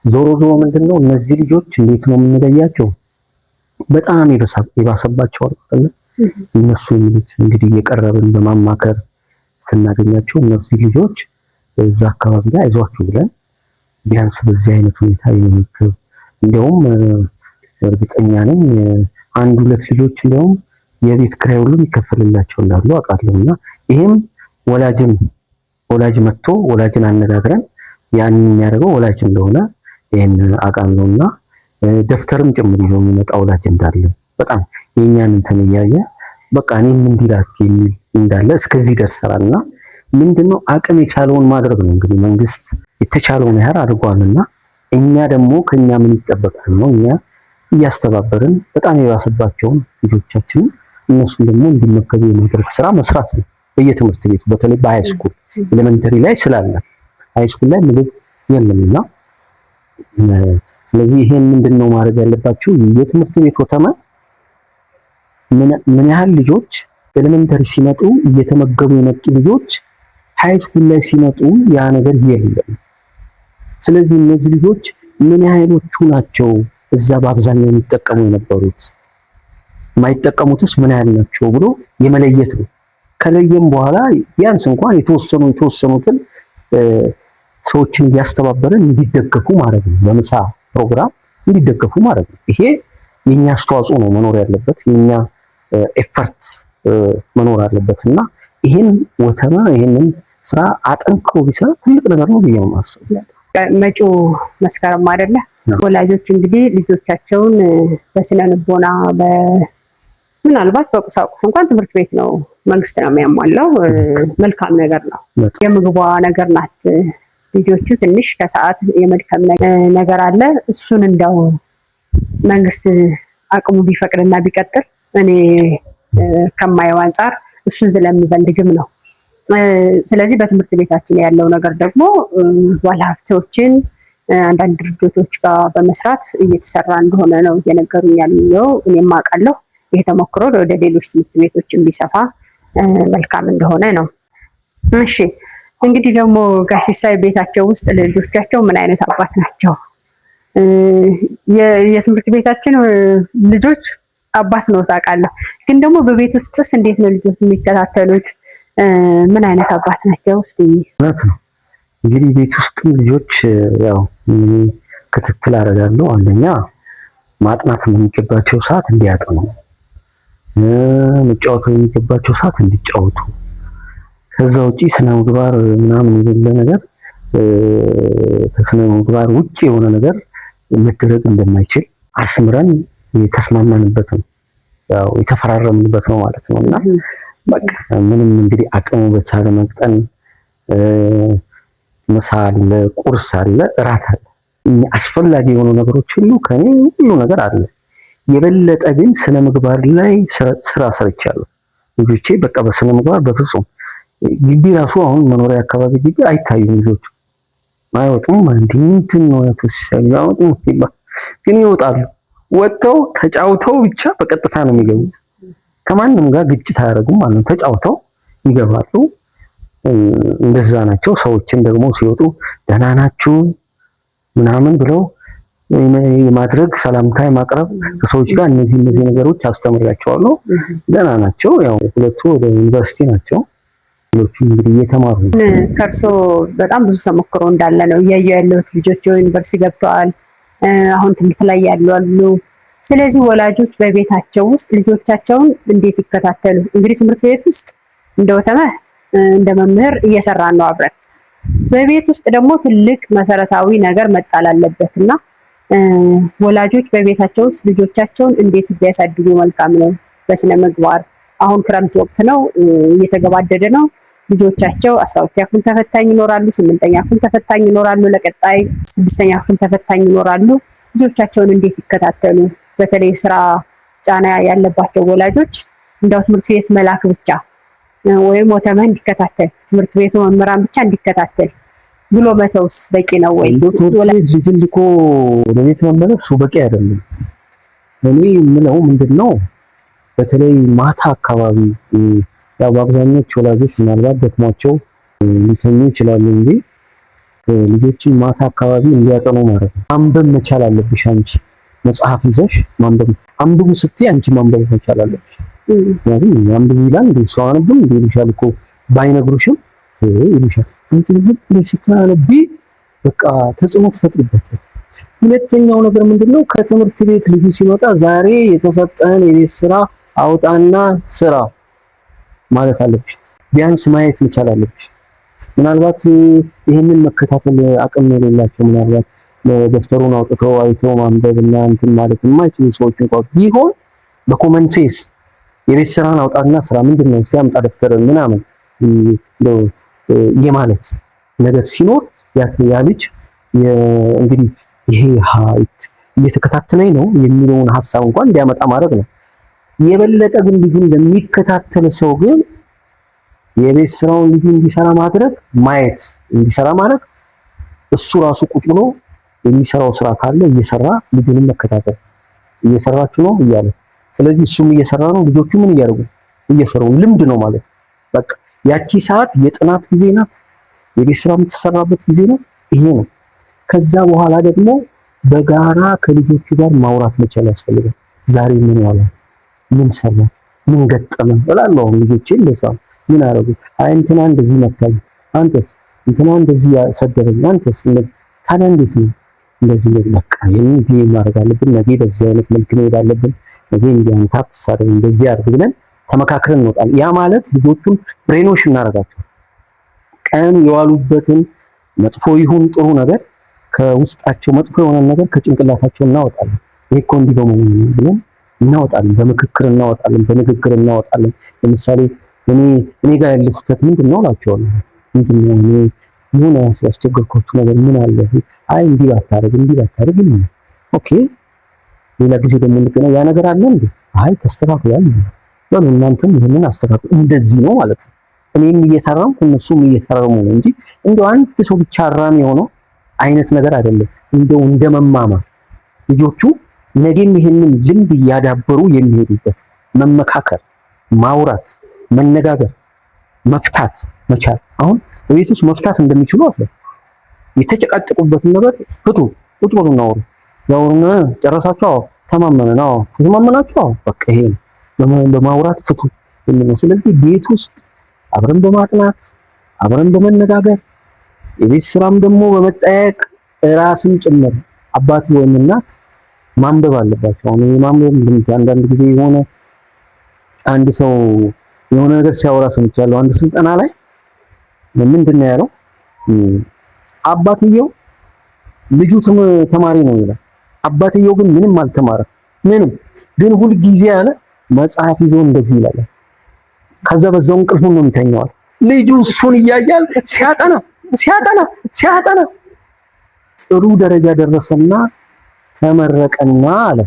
ዞሮ ምንድነው እነዚህ ልጆች እንዴት ነው የምንለያቸው? በጣም የባሰባቸው አይደል? እነሱ የሚሉት እንግዲህ እየቀረብን በማማከር ስናገኛቸው እነዚህ ልጆች እዛ አካባቢ ላይ አይዟችሁ ብለን ቢያንስ በዚህ አይነት ሁኔታ የሚመክር እንደውም እርግጠኛ ነኝ አንድ ሁለት ልጆች እንደውም የቤት ኪራይ ሁሉ ይከፈልላቸው እንዳሉ አውቃለሁና ይሄም ወላጅ መጥቶ ወላጅን አነጋግረን ያን የሚያደርገው ወላጅ እንደሆነ ይሄን አውቃለሁና ደፍተርም ጭምር ይዞ የሚመጣ ወላጅ እንዳለ በጣም የኛን እንትን እያየ በቃ እኔም እንዲላት የሚል እንዳለ እስከዚህ ደርሰናልና ምንድነው አቅም የቻለውን ማድረግ ነው። እንግዲህ መንግስት የተቻለውን ያህል አድርጓልና እኛ ደግሞ ከኛ ምን ይጠበቃል ነው እኛ እያስተባበርን በጣም የባሰባቸውን ልጆቻችን እነሱን ደግሞ እንዲመገቡ የማድረግ ስራ መስራት ነው በየትምህርት ቤቱ በተለይ በሃይስኩል ኤሌመንተሪ ላይ ስላለ ሃይስኩል ላይ ምግብ የለምና ስለዚህ ይሄን ምንድነው ማድረግ ያለባቸው የትምህርት ቤት ወተማ ምን ያህል ልጆች ኤሌመንተሪ ሲመጡ እየተመገቡ የመጡ ልጆች ሃይስኩል ላይ ሲመጡ ያ ነገር የለም። ስለዚህ እነዚህ ልጆች ምን ያህሎቹ ናቸው እዛ በአብዛኛው የሚጠቀሙ የነበሩት የማይጠቀሙትስ ምን ያህል ናቸው ብሎ የመለየት ነው። ከለየም በኋላ ቢያንስ እንኳን የተወሰኑትን ሰዎችን እያስተባበረን እንዲደገፉ ማድረግ ነው። በምሳ ፕሮግራም እንዲደገፉ ማድረግ ነው። ይሄ የኛ አስተዋጽኦ ነው መኖር ያለበት፣ የኛ ኤፈርት መኖር አለበትና ይሄን ወተማ ይሄንን ስራ አጠንክሮ ቢሰራ ትልቅ ነገር ነው ብዬ ነው የማስበው። መጪው መስከረም አይደለ? ወላጆች እንግዲህ ልጆቻቸውን በስነ ልቦና ምናልባት በቁሳቁስ እንኳን ትምህርት ቤት ነው መንግስት ነው የሚያሟላው። መልካም ነገር ነው። የምግቧ ነገር ናት። ልጆቹ ትንሽ ከሰዓት የመድከም ነገር አለ። እሱን እንደው መንግስት አቅሙ ቢፈቅድና ቢቀጥል እኔ ከማየው አንጻር እሱን ስለምፈልግም ነው። ስለዚህ በትምህርት ቤታችን ያለው ነገር ደግሞ ባለሀብቶችን አንዳንድ ድርጅቶች ጋር በመስራት እየተሰራ እንደሆነ ነው እየነገሩኝ ያለው። እኔም አውቃለሁ። ይሄ ተሞክሮ ወደ ሌሎች ትምህርት ቤቶችን ቢሰፋ መልካም እንደሆነ ነው። እሺ እንግዲህ ደግሞ ጋሽ ሲሳይ ቤታቸው ውስጥ ለልጆቻቸው ምን አይነት አባት ናቸው? የትምህርት ቤታችን ልጆች አባት ነው ታውቃለህ። ግን ደግሞ በቤት ውስጥስ እንዴት ነው ልጆች የሚከታተሉት? ምን አይነት አባት ናቸው? እስቲ ማለት ነው እንግዲህ ቤት ውስጥ ልጆች ያው ክትትል አደርጋለሁ። አንደኛ ማጥናት የሚገባቸው ሰዓት እንዲያጠኑ፣ መጫወት የሚገባቸው ሰዓት እንዲጫወቱ፣ ከዛ ውጪ ስነ ምግባር ምናምን የሌለ ነገር ከስነ ምግባር ውጪ የሆነ ነገር መደረግ እንደማይችል አስምረን የተስማማንበት ነው፣ ያው የተፈራረምንበት ነው ማለት ነው። እና በቃ ምንም እንግዲህ አቅሙ በቻለ መጠን ምሳ አለ፣ ቁርስ አለ፣ እራት አለ፣ አስፈላጊ የሆኑ ነገሮች ሁሉ ነገር አለ። የበለጠ ግን ስነ ምግባር ላይ ስራ ሰርቻለሁ። ልጆቼ በቃ በስነ ምግባር በፍጹም ግቢ ራሱ አሁን መኖሪያ አካባቢ ግቢ አይታዩም ልጆቹ አይወጡም። እንትን ነው ያወጡ ግን ይወጣሉ። ወጥተው ተጫውተው ብቻ በቀጥታ ነው የሚገቡት። ከማንም ጋር ግጭት አያደርጉም ማለት ነው። ተጫውተው ይገባሉ። እንደዛ ናቸው። ሰዎችን ደግሞ ሲወጡ ደህና ናችሁ ምናምን ብለው የማድረግ ሰላምታ የማቅረብ ከሰዎች ጋር እነዚህ ነገሮች አስተምራቸዋለሁ። ደህና ናቸው። ያው ሁለቱ ወደ ዩኒቨርሲቲ ናቸው። ሌሎቹ እንግዲህ እየተማሩ ነው። ከእርሶ በጣም ብዙ ተሞክሮ እንዳለ ነው እያየሁ ያለሁት። ልጆች ዩኒቨርሲቲ ገብተዋል፣ አሁን ትምህርት ላይ ያሉ አሉ። ስለዚህ ወላጆች በቤታቸው ውስጥ ልጆቻቸውን እንዴት ይከታተሉ? እንግዲህ ትምህርት ቤት ውስጥ እንደወተመህ እንደ መምህር እየሰራን ነው አብረን። በቤት ውስጥ ደግሞ ትልቅ መሰረታዊ ነገር መጣል አለበትና ወላጆች በቤታቸው ውስጥ ልጆቻቸውን እንዴት ቢያሳድጉ መልካም ነው? በስነ ምግባር አሁን ክረምት ወቅት ነው፣ እየተገባደደ ነው። ልጆቻቸው 12ኛ ክፍል ተፈታኝ ይኖራሉ፣ 8ኛ ክፍል ተፈታኝ ይኖራሉ፣ ለቀጣይ 6ኛ ክፍል ተፈታኝ ይኖራሉ። ልጆቻቸውን እንዴት ይከታተሉ? በተለይ ስራ ጫና ያለባቸው ወላጆች እንዳው ትምህርት ቤት መላክ ብቻ ወይም ወተመህ እንዲከታተል ትምህርት ቤቱ መምህራን ብቻ እንዲከታተል ብሎ መተውስ በቂ ነው ወይ? ትምህርት ቤት ልጅን ልኮ ወደ ቤት መመለሱ በቂ አይደለም። እኔ የምለው ምንድነው በተለይ ማታ አካባቢ ያው በአብዛኞቹ ወላጆች ምናልባት ደክሟቸው ሊተኙ ይችላሉ እንጂ ልጆችን ማታ አካባቢ እንዲያጠኑ ማለት ነው። ማንበብ መቻል አለብሽ አንቺ መጽሐፍ ይዘሽ ማንበብ አንብቡ ስትይ አንቺ ማንበብ መቻል አለብሽ። ምክንያቱም አንብቡ ይላል እንዴ ሰው አንብቡ እንዴ ይልሻል እኮ ባይነግሩሽም ይልሻል። አንቺ ልጅ ስታነቢ በቃ ተጽዕኖ ትፈጥሪበታለሽ። ሁለተኛው ነገር ምንድነው ከትምህርት ቤት ልጁ ሲመጣ ዛሬ የተሰጠን የቤት ስራ አውጣና ስራ ማለት አለብሽ። ቢያንስ ማየት መቻል አለብሽ። ምናልባት ይሄንን መከታተል አቅም የሌላቸው ምናልባት ደፍተሩን አውጥተው አይተው ማንበብና እንትን ማለት የማይችሉ ሰዎች እንኳን ቢሆን በኮመን ሴንስ የቤት ስራን አውጣና ስራ ምንድነው እስቲ አምጣ ደፍተር ምናምን የማለት ነገር ሲኖር ያ ልጅ እንግዲህ ይሄ እየተከታተለኝ ነው የሚለውን ሐሳብ እንኳን እንዲያመጣ ማድረግ ነው። የበለጠ ግን ልጁን ለሚከታተል ሰው ግን የቤት ስራውን ልጁ እንዲሰራ ማድረግ ማየት እንዲሰራ ማድረግ እሱ ራሱ ቁጭ ብሎ የሚሰራው ስራ ካለ እየሰራ ልጁንም መከታተል እየሰራችሁ ነው እያለ ስለዚህ እሱም እየሰራ ነው ልጆቹ ምን እያደረጉ እየሰሩ ልምድ ነው ማለት በቃ ያቺ ሰዓት የጥናት ጊዜ ናት። የቤት ስራ የምትሰራበት ጊዜ ናት። ይሄ ነው። ከዛ በኋላ ደግሞ በጋራ ከልጆቹ ጋር ማውራት መቻል ያስፈልጋል። ዛሬ ምን ዋለ፣ ምን ሰራ፣ ምን ገጠመ እላለሁ ልጆቼን ለዛ ምን አረጉ፣ አይ እንትና እንደዚህ መታኝ፣ አንተስ እንትና እንደዚህ ሰደረኝ፣ አንተስ ታዲያ እንዴት ነው እንደዚህ በቃ እንዲህ ማድረግ አለብን፣ ነገ በዚህ አይነት መልክ ነው ያለብን፣ ነገ እንዲህ አንተ አትሳደብ እንደዚህ አድርግ ብለን ተመካክረን እንወጣለን። ያ ማለት ልጆቹን ብሬኖሽ እናደርጋቸው ቀን የዋሉበትን መጥፎ ይሁን ጥሩ ነገር ከውስጣቸው መጥፎ የሆነ ነገር ከጭንቅላታቸው እናወጣለን። ይሄ እኮ እንዲህ በመሆኑ ብለን እናወጣለን። በምክክር እናወጣለን፣ በንግግር እናወጣለን። ለምሳሌ እኔ ጋር ያለ ስህተት ምንድነው እላቸዋለሁ። ምንድነው እኔ ምን ያስቸገርኳችሁ ነገር ምን አለ? አይ እንዲህ ባታረግ ኦኬ፣ ሌላ ጊዜ ደግሞ እንገናኝ። ያ ነገር አለ እንዴ? አይ ተስተካክሏል። እናንተም ይሄንን አስተካክሉ። እንደዚህ ነው ማለት ነው። እኔም እየታረምኩ እነሱም እየታረሙ ነው እንጂ እንደው አንድ ሰው ብቻ አራሚ ሆኖ አይነት ነገር አይደለም። እንደው እንደመማማ ልጆቹ ነገም ይሄንን ልምድ እያዳበሩ የሚሄዱበት መመካከር፣ ማውራት፣ መነጋገር፣ መፍታት መቻል። አሁን በቤት ውስጥ መፍታት እንደሚችሉ አስለ የተጨቃጨቁበትን ነገር ፍቱ፣ ቁጭ ብሎ ነው ያውሩና ጨረሳችሁ፣ ተማመነና ተማመናችሁ፣ በቃ ይሄ በማውራት ፍቱ የሚለው። ስለዚህ ቤት ውስጥ አብረን በማጥናት አብረን በመነጋገር የቤት ስራም ደግሞ በመጠየቅ ራስን ጭምር አባት ወይም እናት ማንበብ አለባቸው። አሁን የማንበብ ልምድ አንዳንድ ጊዜ የሆነ አንድ ሰው የሆነ ነገር ሲያወራ ሰምቻለሁ። አንድ ስልጠና ላይ ምንድን ነው ያለው? አባትየው ልጁ ተማሪ ነው ይላል። አባትየው ግን ምንም አልተማረም። ምንም ግን ሁል ጊዜ ያለ መጽሐፍ ይዞ እንደዚህ ይላል። ከዛ በዛው እንቅልፉን ነው የሚተኛው። ልጁ እሱን እያያል ሲያጠና ጥሩ ደረጃ ደረሰና ተመረቀና አለ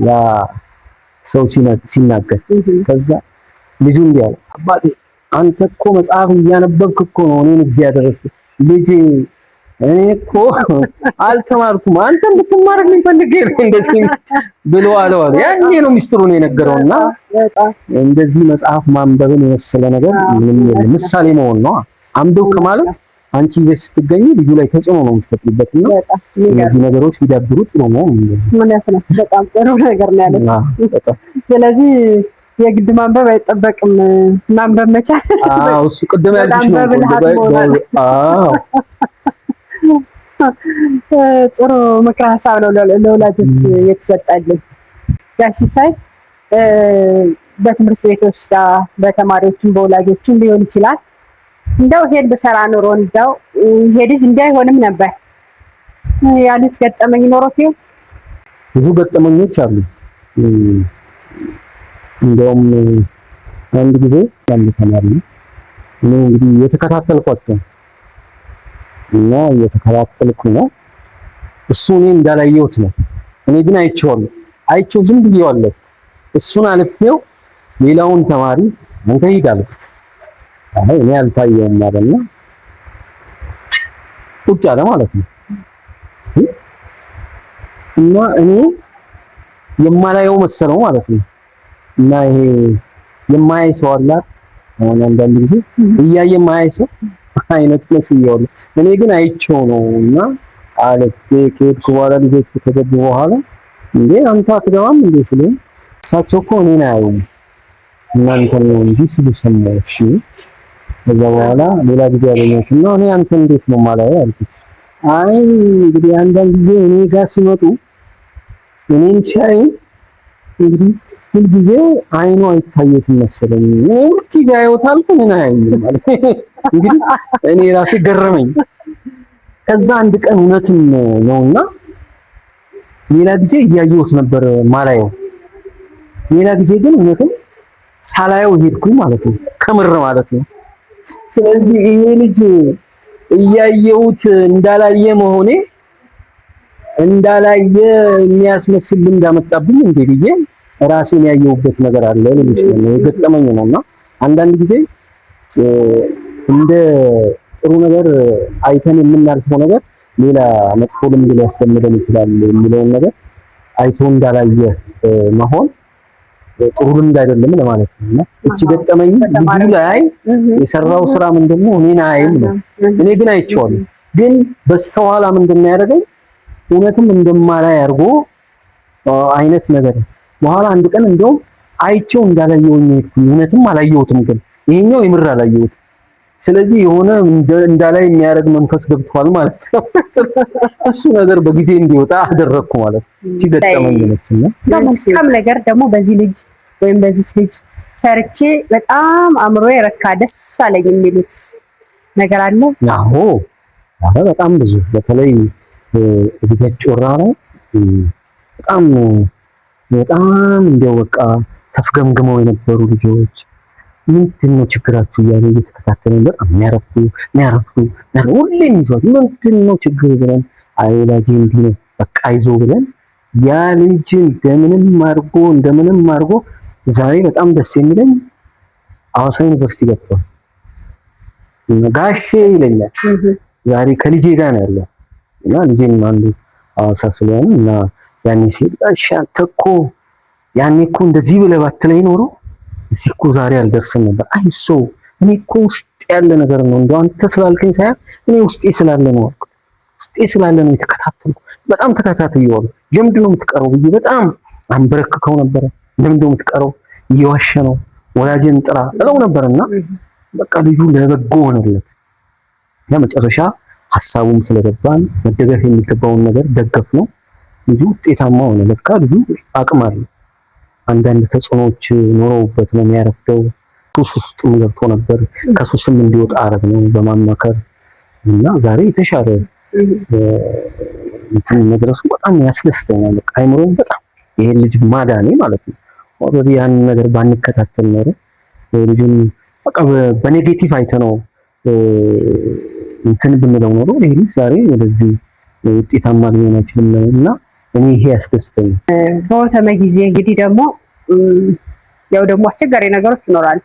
ያ ሰው ሲናገር። ከዛ ልጁ እንዲህ አለ፣ አባቴ አንተ እኮ መጽሐፍ እያነበብክ እኮ ነው እኔን እዚህ ያደረስኩት። ልጄ እኔ እኮ አልተማርኩም፣ አንተ እንድትማርልኝ ፈልጌ ነው እንደዚህ ብሎ አለው። ያኔ ነው ሚስጥሩን የነገረውና እንደዚህ መጽሐፍ ማንበብን የመሰለ ነገር ምንም የለም። ምሳሌ መሆን ነው። አንብብ ከማለት አንቺ ይዘሽ ስትገኝ ልጁ ላይ ተጽዕኖ ነው የምትፈጥሪበትና እነዚህ ነገሮች ሊዳብሩ ጥሩ ነው። በጣም ጥሩ ነገር ነው ያለው። ስለዚህ የግድ ማንበብ አይጠበቅም፣ ማንበብ መቻል። እሱ ቅድም ያልኩሽ ነው። ጥሩ ምክረ ሀሳብ ነው ለወላጆች የተሰጠልኝ። ጋሽ ሲሳይ በትምህርት ቤቶች ጋር በተማሪዎችም በወላጆችም ሊሆን ይችላል እንደው ሄድ በሰራ ኑሮ እንደው ይሄ ልጅ እንዳይሆንም ነበር ያሉት ገጠመኝ ኖሮት ይሁን? ብዙ ገጠመኞች አሉ። እንደውም አንድ ጊዜ አንድ ተማሪ እኔ እንግዲህ የተከታተልኳቸው እና እየተከታተልኩ ነው። እሱ እኔ እንዳላየሁት ነው። እኔ ግን አይቼው ዝም ብዬዋለሁ። እሱን አልፌው ሌላውን ተማሪ አንተ ሂድ አልኩት። እኔ አልታየውም አለና ቁጭ አለ ማለት ነው። እና እኔ የማላየው መሰለው ማለት ነው። እና ይሄ የማያይ ሰው አለ አንዳንድ ጊዜ እያየ የማያይ ሰው አይነት መስየዋለሁ። እኔ ግን አይቼው ነው። እና ከሄድኩ በኋላ ልጆቹ ከገቡ በኋላ እንዴ አንተ አትገባም እንዴ ሲሉኝ እሳቸው እኮ እኔን አያዩም እናንተን ነው እንጂ ሲሉ ሰማሁት። ከዛ በኋላ ሌላ ጊዜ አገኘሁትና እኔ አንተ እንዴት ነው የማላየው አልኩት። አይ እንግዲህ አንዳንድ ጊዜ እኔ ጋር ሲመጡ እኔን ሲያዩ እንግዲህ ሁልጊዜ አይኑ አይታየትም መሰለኝ። ሁልጊዜ አየውታል ግን አያዩም ማለት እንግዲህ እኔ ራሴ ገረመኝ። ከዛ አንድ ቀን እውነትም ነውና ሌላ ጊዜ እያየሁት ነበር ማላየው፣ ሌላ ጊዜ ግን እውነትም ሳላየው ሄድኩኝ ማለት ነው፣ ከምር ማለት ነው። ስለዚህ ይሄ ልጅ እያየሁት እንዳላየ መሆኔ እንዳላየ የሚያስመስል እንዳመጣብኝ እንዴ ብዬ ራሴን ያየሁበት ነገር አለ ልጅ ነው የገጠመኝ ነውና አንዳንድ ጊዜ እንደ ጥሩ ነገር አይተን የምናልፈው ነገር ሌላ መጥፎ ልምድ ሊያስፈልገን ይችላል የሚለውን ነገር አይቶ እንዳላየ መሆን ጥሩ ልምድ አይደለም ለማለት ነው። እና እቺ ገጠመኝ ልጁ ላይ የሰራው ስራ ምንድነው እኔን አያይም ነው። እኔ ግን አይቼዋለሁ። ግን በስተኋላ ምንድነው ያደረገኝ እውነትም እንደማላይ አድርጎ አይነት ነገር በኋላ አንድ ቀን እንደውም አይቼው እንዳላየውኝ ሄድኩኝ። እውነትም አላየሁትም፣ ግን ይሄኛው የምር አላየሁትም። ስለዚህ የሆነ እንዳላይ የሚያደርግ መንፈስ ገብቷል ማለት ነው። እሱ ነገር በጊዜ እንዲወጣ አደረኩ ማለት ነው። እቺ ገጠመኝ ነችና መልካም ነገር ደግሞ በዚህ ልጅ ወይም በዚች ልጅ ሰርቼ በጣም አእምሮ የረካ ደስ አለኝ የሚሉት ነገር አለ? አዎ በጣም ብዙ። በተለይ እድገት ጮራ ላይ በጣም እንደው በቃ ተፍገምግመው የነበሩ ልጆች ምንድነው ችግራችሁ እያለ እየተከታተለን በጣም የሚያረፍዱ ሁሌም ይዟል። ምንድነው ችግር ብለን አይ ወላጅ እንዲህ ነው በቃ አይዞ ብለን ያ ልጅ እንደምንም አድርጎ ዛሬ በጣም ደስ የሚለኝ ሐዋሳ ዩኒቨርሲቲ ገብቷል። ጋሼ ይለኛል። ዛሬ ከልጄ ጋር ነው ያለው እና ልጄን አንዱ ሐዋሳ ስለሆነ እና ያኔ ሲል ጋሼ አንተ እኮ ያኔ እኮ እንደዚህ ብለህ ባትለኝ ኖሮ እዚህ እኮ ዛሬ አልደርስም ነበር። አይሶ እኔ እኮ ውስጥ ያለ ነገር ነው እንደው አንተ ስላልከኝ ሳይሆን እኔ ውስጤ ስላለ ነው አልኩት። ውስጤ ስላለ ነው የተከታተልኩ። በጣም ተከታትየዋለሁ። ለምንድን ነው የምትቀረው ብዬ በጣም አንበረክከው ነበር። ለምንድን ነው የምትቀረው? እየዋሸ ነው ወላጅን ጥራ እለው ነበርና በቃ ልጁ ለበጎ ሆነለት። ለመጨረሻ ሐሳቡም ስለገባን መደገፍ የሚገባውን ነገር ደገፍ ነው። ልጁ ውጤታማ ሆነ። ለካ ልጁ አቅም አለው። አንዳንድ ተጽዕኖዎች ኖረውበት ነው የሚያረፍደው። ሱስ ውስጥም ገብቶ ነበር። ከሱስም እንዲወጣ አረግ ነው በማማከር እና ዛሬ የተሻለ እንትን መድረሱ በጣም ያስደስተኛል። አይምሮም በጣም ይሄን ልጅ ማዳኔ ማለት ነው። ኦልሬዲ ያን ነገር ባንከታተል ኖሮ ልጁን በቃ በኔጌቲቭ አይተነው እንትን ብንለው ኖሮ ይሄ ልጅ ዛሬ ወደዚህ ውጤታማ ሊሆን አይችልም እና እኔ ይሄ ያስደስተኝ። በወተመ ጊዜ እንግዲህ ደግሞ ያው ደግሞ አስቸጋሪ ነገሮች ይኖራሉ።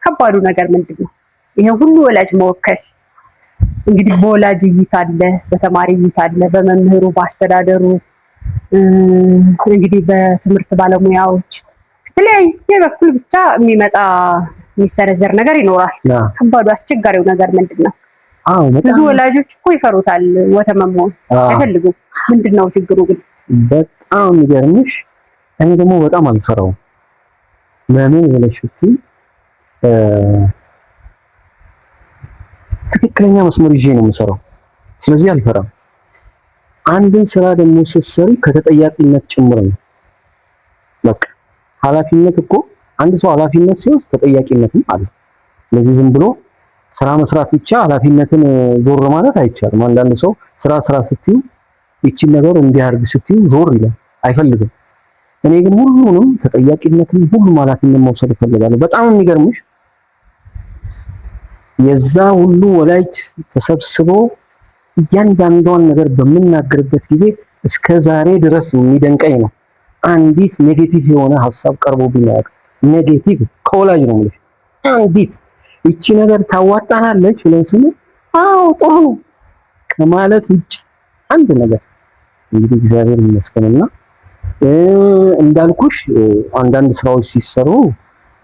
ከባዱ ነገር ምንድነው? ይሄ ሁሉ ወላጅ መወከል እንግዲህ በወላጅ እይታ አለ፣ በተማሪ እይታ አለ፣ በመምህሩ በአስተዳደሩ እንግዲህ በትምህርት ባለሙያዎች የተለያየ በኩል ብቻ የሚመጣ የሚሰነዘር ነገር ይኖራል። ከባዱ አስቸጋሪው ነገር ምንድነው? ብዙ ወላጆች እኮ ይፈሩታል፣ ወተመ መሆን አይፈልጉም። ምንድነው ችግሩ ግን? በጣም የሚገርምሽ እኔ ደግሞ በጣም አልፈራውም። ለምን ብለሽ ብትይ ትክክለኛ መስመር ይዤ ነው የምሰራው። ስለዚህ አልፈራም። አንድን ስራ ደግሞ ስትሰሪ ከተጠያቂነት ጭምር ነው። በቃ ኃላፊነት እኮ አንድ ሰው ኃላፊነት ሲወስድ ተጠያቂነትም አለ። ስለዚህ ዝም ብሎ ስራ መስራት ብቻ ኃላፊነትን ዞር ማለት አይቻልም። አንዳንድ ሰው ስራ ስትዩ ይቺን ነገር እንዲያርግ ስትዩ ዞር ይላል፣ አይፈልግም። እኔ ግን ሁሉንም ተጠያቂነትን ሁሉም ኃላፊነት መውሰድ እፈልጋለሁ። በጣም የሚገርምሽ የዛ ሁሉ ወላጅ ተሰብስቦ እያንዳንዷን ነገር በምናገርበት ጊዜ እስከ ዛሬ ድረስ የሚደንቀኝ ነው። አንዲት ኔጌቲቭ የሆነ ሐሳብ ቀርቦብኝ አያውቅም። ኔጌቲቭ ከወላጅ ነው ማለት አንዲት እቺ ነገር ታዋጣናለች ብለን ስንል አዎ ጥሩ ነው ከማለት ውጭ አንድ ነገር እንግዲህ እግዚአብሔር ይመስገንና እንዳልኩሽ አንዳንድ ስራዎች ሲሰሩ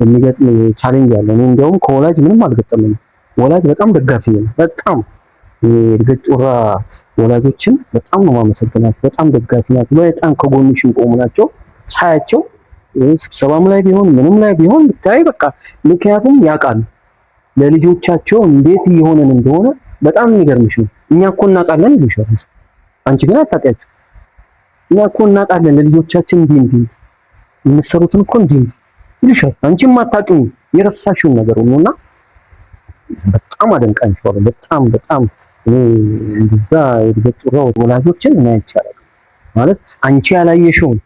የሚገጥም ቻሌንጅ አለ። እኔ እንደውም ከወላጅ ምንም አልገጠመኝም። ወላጅ በጣም ደጋፊ ነው። በጣም የእድገት ጮራ ወላጆችን በጣም ነው ማመሰግናቸው። በጣም ደጋፊ ናቸው። በጣም ከጎንሽ ቆሙ ናቸው። ሳያቸው ስብሰባም ላይ ቢሆን ምንም ላይ ቢሆን ብታይ በቃ ምክንያቱም ያውቃሉ ለልጆቻቸው እንዴት እየሆነን እንደሆነ። በጣም የሚገርምሽ ነው እኛ እኮ እናውቃለን ይሉሻል፣ አንቺ ግን አታውቂያቸው። እኛ እኮ እናውቃለን ለልጆቻችን እንዲህ የምትሰሩትን እኮ እንዲህ ይሉሻል፣ አንቺም አታውቂው የረሳሽውን ነገር ነውና በጣም አደንቃቸዋለሁ። በጣም እንደዛ የእድገት ጮራ ወላጆችን እናያቸዋለን ማለት አንቺ ያላየሽውን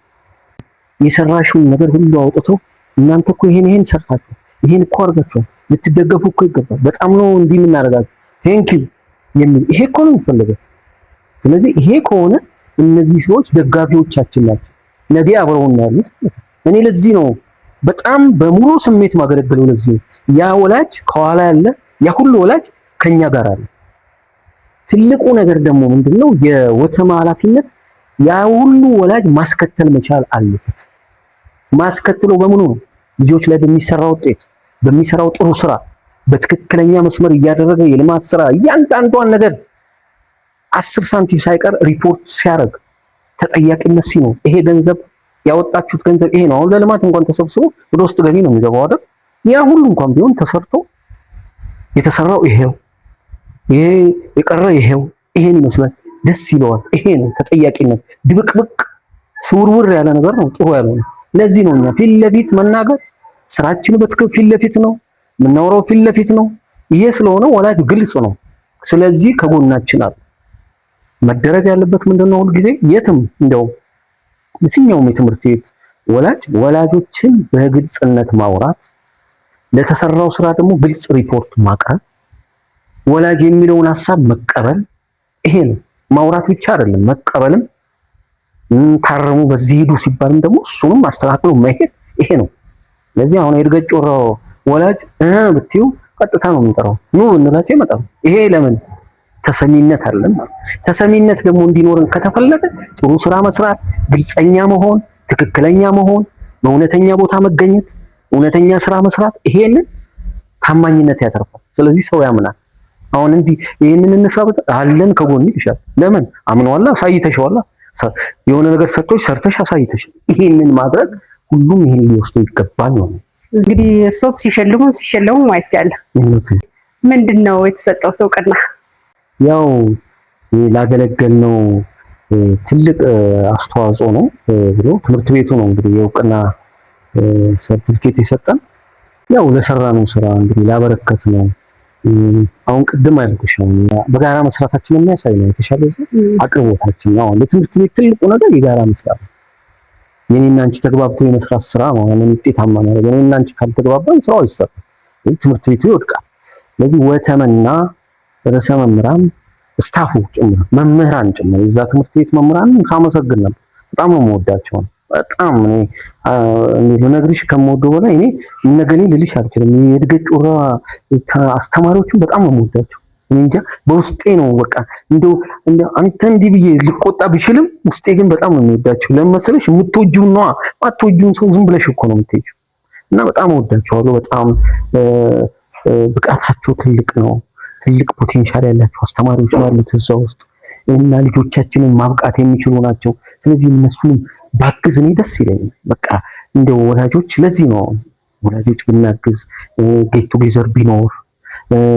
የሰራሽውን ነገር ሁሉ አውጥተው እናንተ እኮ ይሄን ሰርታችሁ ይሄን እኮ አድርጋችኋል ልትደገፉ እኮ ይገባል፣ በጣም ነው እንዲህ የምናደርጋችሁ ቴንክ ዩ የሚል ይሄ እኮ ነው የሚፈልገው። ስለዚህ ይሄ ከሆነ እነዚህ ሰዎች ደጋፊዎቻችን ናቸው፣ ነገ አብረውን ያሉት። እኔ ለዚህ ነው በጣም በሙሉ ስሜት ማገለግለው። ለዚህ ያ ወላጅ ከኋላ ያለ ያ ሁሉ ወላጅ ከኛ ጋር አለ። ትልቁ ነገር ደግሞ ምንድነው የወተማ ኃላፊነት ያ ሁሉ ወላጅ ማስከተል መቻል አለበት። ማስከተለው በምኑ ነው? ልጆች ላይ በሚሰራው ውጤት፣ በሚሰራው ጥሩ ስራ፣ በትክክለኛ መስመር እያደረገ የልማት ስራ እያንዳንዷን ነገር 10 ሳንቲም ሳይቀር ሪፖርት ሲያደርግ ተጠያቂነት ሲኖር ይሄ ገንዘብ ያወጣችሁት ገንዘብ ይሄ ነው። አሁን ለልማት እንኳን ተሰብስቦ ወደ ውስጥ ገቢ ነው የሚገባው አይደል? ያ ሁሉ እንኳን ቢሆን ተሰርቶ የተሰራው ይሄው ይሄ የቀረ ይሄው ይሄን ይመስላል፣ ደስ ይለዋል። ይሄ ነው ተጠያቂነት። ድብቅብቅ ስውርውር ያለ ነገር ነው ጥሩ ያለው ነው። ለዚህ ነው እኛ ፊት ለፊት መናገር ስራችን በትክክል ፊት ለፊት ነው የምናወራው፣ ፊት ለፊት ነው። ይሄ ስለሆነ ወላጅ ግልጽ ነው። ስለዚህ ከጎናችን አለ። መደረግ ያለበት ምንድነው? ሁሉ ጊዜ የትም እንደው የትኛውም የትምህርት ቤት ወላጆችን በግልጽነት ማውራት፣ ለተሰራው ስራ ደግሞ ግልጽ ሪፖርት ማቅረብ፣ ወላጅ የሚለውን ሐሳብ መቀበል። ይሄ ነው ማውራት ብቻ አይደለም፣ መቀበልም ታረሙ በዚህ ሄዱ ሲባልም ደግሞ እሱንም አስተካክሎ መሄድ ይሄ ነው። ለዚህ አሁን የእድገት ጮራ ወላጅ ብትዩ ቀጥታ ነው የሚጠራው፣ ኑ እንላቸው ይመጣሉ። ይሄ ለምን? ተሰሚነት አለን። ተሰሚነት ደግሞ እንዲኖርን ከተፈለገ ጥሩ ስራ መስራት፣ ግልጸኛ መሆን፣ ትክክለኛ መሆን፣ በእውነተኛ ቦታ መገኘት፣ እውነተኛ ስራ መስራት፣ ይሄንን ታማኝነት ያተርፋል። ስለዚህ ሰው ያምናል። አሁን እንዲህ ይሄንን እንስራ አለን ከጎን ይሻል። ለምን? አምነዋላ፣ አሳይተሽዋላ። የሆነ ነገር ሰጥቶሽ ሰርተሽ አሳይተሽ፣ ይሄንን ማድረግ ሁሉም ይሄን ሊወስዱ ይገባል ነው። እንግዲህ ሶፕ ሲሸለሙ አይቻለሁ። ምንድነው የተሰጠው እውቅና? ያው ላገለገልነው ትልቅ አስተዋጽኦ ነው ብሎ ትምህርት ቤቱ ነው እንግዲህ የእውቅና ሰርቲፊኬት የሰጠን። ያው ለሰራነው ስራ እንግዲህ ላበረከት ነው። አሁን ቅድም አይልኩሽ ነው በጋራ መስራታችን የሚያሳይ ነው። የተሻለ አቅርቦታችን ነው። ለትምህርት ቤት ትልቁ ነገር የጋራ መስራት ነው። የኔና አንቺ ተግባብቶ የመስራት ስራ ነው ያንን ውጤታማ ነው። የኔና አንቺ ካልተግባባን ስራው አይሰራም፣ ትምህርት ቤቱ ይወድቃል። ስለዚህ ወተመና ርዕሰ መምህራን ስታፉ ጭምር መምህራን ጭምር የዛ ትምህርት ቤት መምህራን ሳመሰግን ነበር። በጣም ነው የምወዳቸው። በጣም እኔ ልነግርሽ ከምወደው በላይ እኔ እነገሌ ልልሽ አልችልም። የእድገት ጮራ አስተማሪዎችን በጣም ነው የምወዳቸው። እንጃ በውስጤ ነው በቃ እንደው አንተ እንዲህ ብዬ ልቆጣ ብችልም ውስጤ ግን በጣም ነው የሚወዳቸው። ለምን መሰለሽ? የምትወጂው ነው ማትወጂውን ሰው ዝም ብለሽ እኮ ነው የምትሄጂው። እና በጣም እወዳቸዋለሁ። በጣም ብቃታቸው ትልቅ ነው። ትልቅ ፖቴንሻል ያላቸው አስተማሪዎች ባሉት እዛ ውስጥ እና ልጆቻችንን ማብቃት የሚችሉ ናቸው። ስለዚህ እነሱንም ባግዝ እኔ ደስ ይለኛል። በቃ እንደው ወላጆች ለዚህ ነው ወላጆች ብናግዝ ጌት ቱጌዘር ቢኖር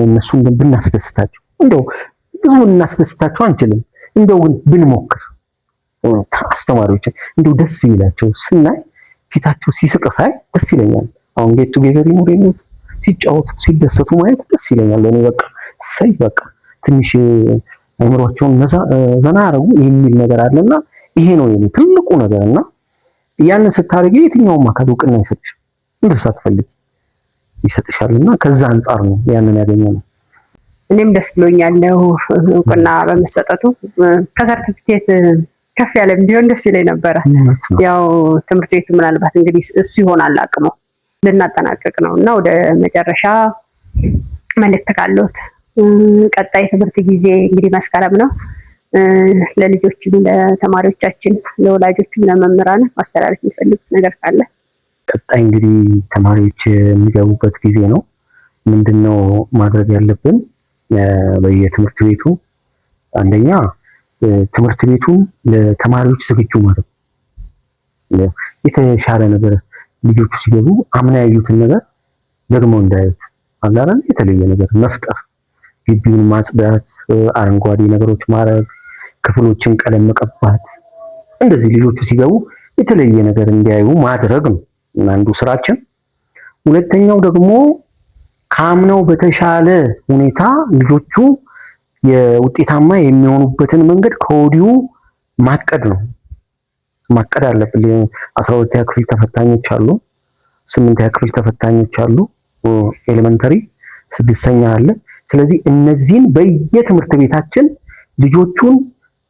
እነሱን ብናስደስታቸው፣ እንደው ብዙ እናስደስታቸው አንችልም፣ እንደው ግን ብንሞክር አስተማሪዎችን እንደው ደስ ይላቸው ስናይ ፊታቸው ሲስቅ ሳይ ደስ ይለኛል። አሁን ጌት ቱጌዘር ይኖር የለም ሲጫወቱ ሲደሰቱ ማየት ደስ ይለኛል። እኔ በቃ ሳይ በቃ ትንሽ አይምሮአቸውን ዘና ያደረጉ የሚል ነገር አለና ይሄ ነው የኔ ትልቁ ነገርና ያንን ስታደርጊ የትኛውም አካል እውቅና ይሰጥሽ እንደዛ ትፈልጊ ይሰጥሻልና ከዛ አንፃር ነው ያንን ያገኘነው። እኔም ደስ ብሎኛል እውቅና በመሰጠቱ። ከሰርቲፊኬት ከፍ ያለ ቢሆን ደስ ይለኝ ነበረ። ያው ትምህርት ቤቱ ምናልባት እንግዲህ እሱ ይሆናል አቅሙ ልናጠናቀቅ ነው እና ወደ መጨረሻ መልእክት ካለዎት? ቀጣይ ትምህርት ጊዜ እንግዲህ መስከረም ነው። ለልጆችም ለተማሪዎቻችን ለወላጆችም ለመምህራን ማስተላለፍ የሚፈልጉት ነገር ካለ? ቀጣይ እንግዲህ ተማሪዎች የሚገቡበት ጊዜ ነው። ምንድነው ማድረግ ያለብን? በየትምህርት ቤቱ አንደኛ ትምህርት ቤቱን ለተማሪዎች ዝግጁ ማድረግ፣ የተሻለ ነገር ልጆቹ ሲገቡ አምና ያዩትን ነገር ደግሞ እንዳዩት አላረን የተለየ ነገር መፍጠር፣ ግቢውን ማጽዳት፣ አረንጓዴ ነገሮች ማድረግ፣ ክፍሎችን ቀለም መቀባት፣ እንደዚህ ልጆቹ ሲገቡ የተለየ ነገር እንዲያዩ ማድረግ ነው አንዱ ስራችን። ሁለተኛው ደግሞ ካምናው በተሻለ ሁኔታ ልጆቹ የውጤታማ የሚሆኑበትን መንገድ ከወዲሁ ማቀድ ነው። ማቀድ አለብን። 12ኛ ክፍል ተፈታኞች አሉ፣ 8ኛ ክፍል ተፈታኞች አሉ፣ ኤሌመንተሪ 6ኛ አለ። ስለዚህ እነዚህን በየትምህርት ቤታችን ልጆቹን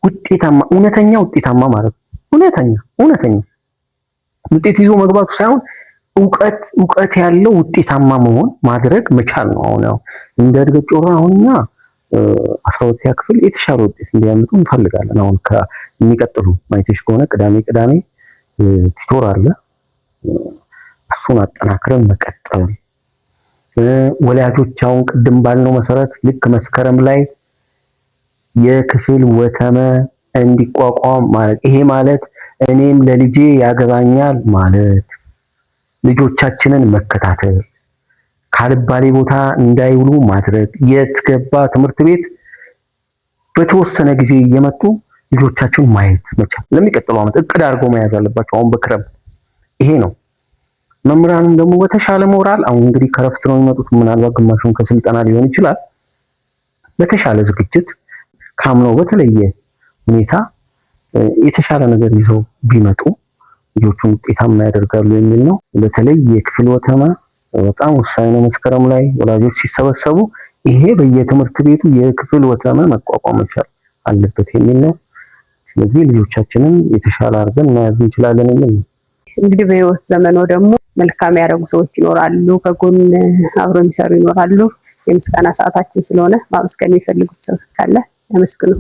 ውጤታማ እውነተኛ ውጤታማ ማለት ነው። እውነተኛ ውጤት ይዞ መግባቱ ሳይሆን እውቀት ያለው ውጤታማ መሆን ማድረግ መቻል ነው። አሁን ያው እንደ እድገት ጮራ አሁንኛ 12ኛ ክፍል የተሻለ ውጤት እንዲያመጡ እንፈልጋለን። አሁን ከሚቀጥሉ ማይተሽ ከሆነ ቅዳሜ ቲቶር አለ፣ እሱን አጠናክረን መቀጠል። ወላጆች አሁን ቅድም ባልነው መሰረት ልክ መስከረም ላይ የክፍል ወተመ እንዲቋቋም ማለት ይሄ ማለት እኔም ለልጄ ያገባኛል ማለት ልጆቻችንን መከታተል፣ ካልባሌ ቦታ እንዳይውሉ ማድረግ፣ የት ገባ ትምህርት ቤት በተወሰነ ጊዜ እየመጡ ልጆቻቸውን ማየት መቻል። ለሚቀጥለው ዓመት እቅድ አድርገው መያዝ አለባቸው። አሁን በክረምት ይሄ ነው። መምህራንም ደግሞ በተሻለ ሞራል አሁን እንግዲህ ከረፍት ነው የሚመጡት። ምናልባት ግማሹን ከስልጠና ሊሆን ይችላል። በተሻለ ዝግጅት ካምነው በተለየ ሁኔታ የተሻለ ነገር ይዘው ቢመጡ ልጆቹን ውጤታማ ያደርጋሉ የሚል ነው። በተለይ የክፍል ወተማ በጣም ወሳኝ ነው። መስከረም ላይ ወላጆች ሲሰበሰቡ ይሄ በየትምህርት ቤቱ የክፍል ወተማ መቋቋም መቻል አለበት የሚል ነው። ስለዚህ ልጆቻችንን የተሻለ አድርገን መያዝ እንችላለን የሚል ነው። እንግዲህ በህይወት ዘመኖ ደግሞ መልካም ያደረጉ ሰዎች ይኖራሉ፣ ከጎን አብሮ የሚሰሩ ይኖራሉ። የምስጋና ሰዓታችን ስለሆነ ማመስገን የሚፈልጉት ሰው ካለ ያመስግኑ።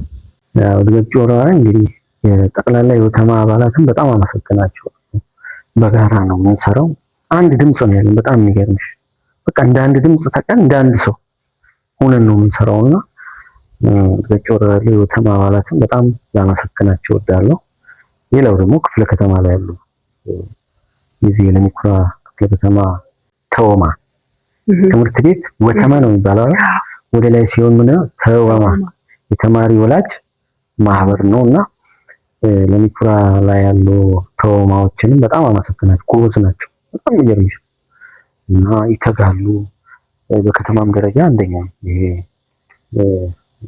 ያው እድገት ጮራ እንግዲህ የጠቅላላ የወተማ አባላትን በጣም አመሰግናቸው። በጋራ ነው የምንሰራው። አንድ ድምጽ ነው ያለን። በጣም የሚገርምሽ በቃ እንደ አንድ ድምጽ ተቀን እንደ አንድ ሰው ሆነን ነው የምንሰራውና እድገት ጮራ የወተማ አባላትን በጣም ላመሰግናቸው እወዳለሁ። ሌላው ደግሞ ክፍለ ከተማ ላይ ያሉ የዚህ የለሚኩራ ክፍለ ከተማ ተወማ ትምህርት ቤት ወተማ ነው የሚባለው። ወደ ላይ ሲሆን ምን ተወማ የተማሪ ወላጅ ማህበር ነውና ለሚኩራ ላይ ያሉ ተወማዎችንም በጣም አመሰግናለሁ። ጎበዝ ናቸው በጣም ይገርምሽ እና ይተጋሉ። በከተማም ደረጃ አንደኛ ይሄ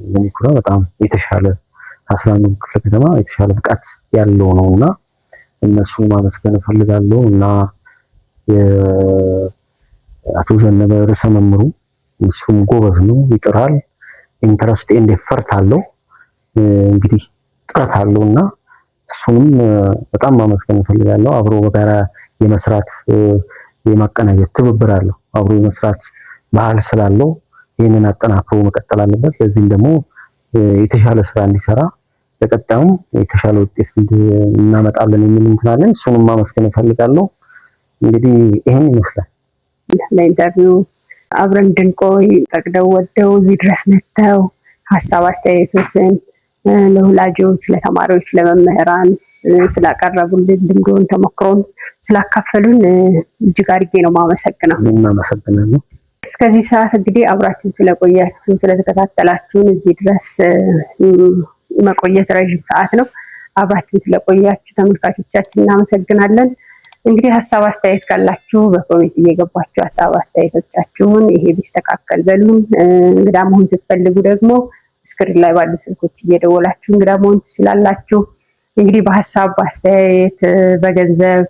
ለሚኩራ በጣም የተሻለ 11 ክፍለ ከተማ የተሻለ ብቃት ያለው ነውና እነሱ ማመስገን እፈልጋለሁ እና አቶ ዘነበ ርዕሰ መምህሩ እሱም ጎበዝ ነው፣ ይጥራል፣ ኢንተረስት ኤንድ ኤፈርት አለው። እንግዲህ ጥረት አለውና እሱንም በጣም ማመስገን እፈልጋለሁ። አብሮ በጋራ የመስራት የማቀናጀት ትብብር አለው። አብሮ የመስራት ባህል ስላለው ይህንን አጠናክሮ መቀጠል አለበት። ለዚህም ደግሞ የተሻለ ስራ እንዲሰራ ለቀጣዩም የተሻለ ውጤት እናመጣለን የሚል እንትን እሱንም ማመስገን እፈልጋለሁ። እንግዲህ ይሄን ይመስላል። ለኢንተርቪው አብረን እንድንቆይ ፈቅደው ወደው እዚህ ድረስ መጥተው ሀሳብ አስተያየቶችን ለወላጆች፣ ለተማሪዎች፣ ለመምህራን ስላቀረቡልን ልምዶን ተሞክሮን ስላካፈሉን እጅግ አድርጌ ነው የማመሰግነው። እናመሰግናለን። እስከዚህ ሰዓት እንግዲህ አብራችሁን ስለቆያችሁ ስለተከታተላችሁን እዚህ ድረስ መቆየት ረዥም ሰዓት ነው። አብራችሁን ስለቆያችሁ ተመልካቾቻችን እናመሰግናለን። እንግዲህ ሀሳብ አስተያየት ካላችሁ በኮሜንት እየገባችሁ ሀሳብ አስተያየቶቻችሁን ይሄ ቢስተካከል በሉን። እንግዳ መሆን ስትፈልጉ ደግሞ ስክሪን ላይ ባሉ ስልኮች እየደወላችሁ እንግዳ መሆን ትችላላችሁ። እንግዲህ በሀሳብ በአስተያየት በገንዘብ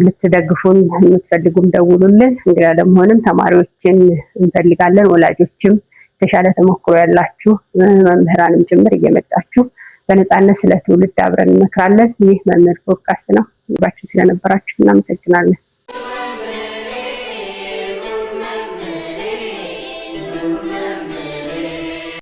ልትደግፉን የምትፈልጉም ደውሉልን። እንግዳ ለመሆንም ተማሪዎችን እንፈልጋለን። ወላጆችም የተሻለ ተሞክሮ ያላችሁ መምህራንም ጭምር እየመጣችሁ በነፃነት ስለ ትውልድ አብረን እንመክራለን። ይህ መምህር ፖድካስት ነው። አብራችሁ ስለነበራችሁ እናመሰግናለን።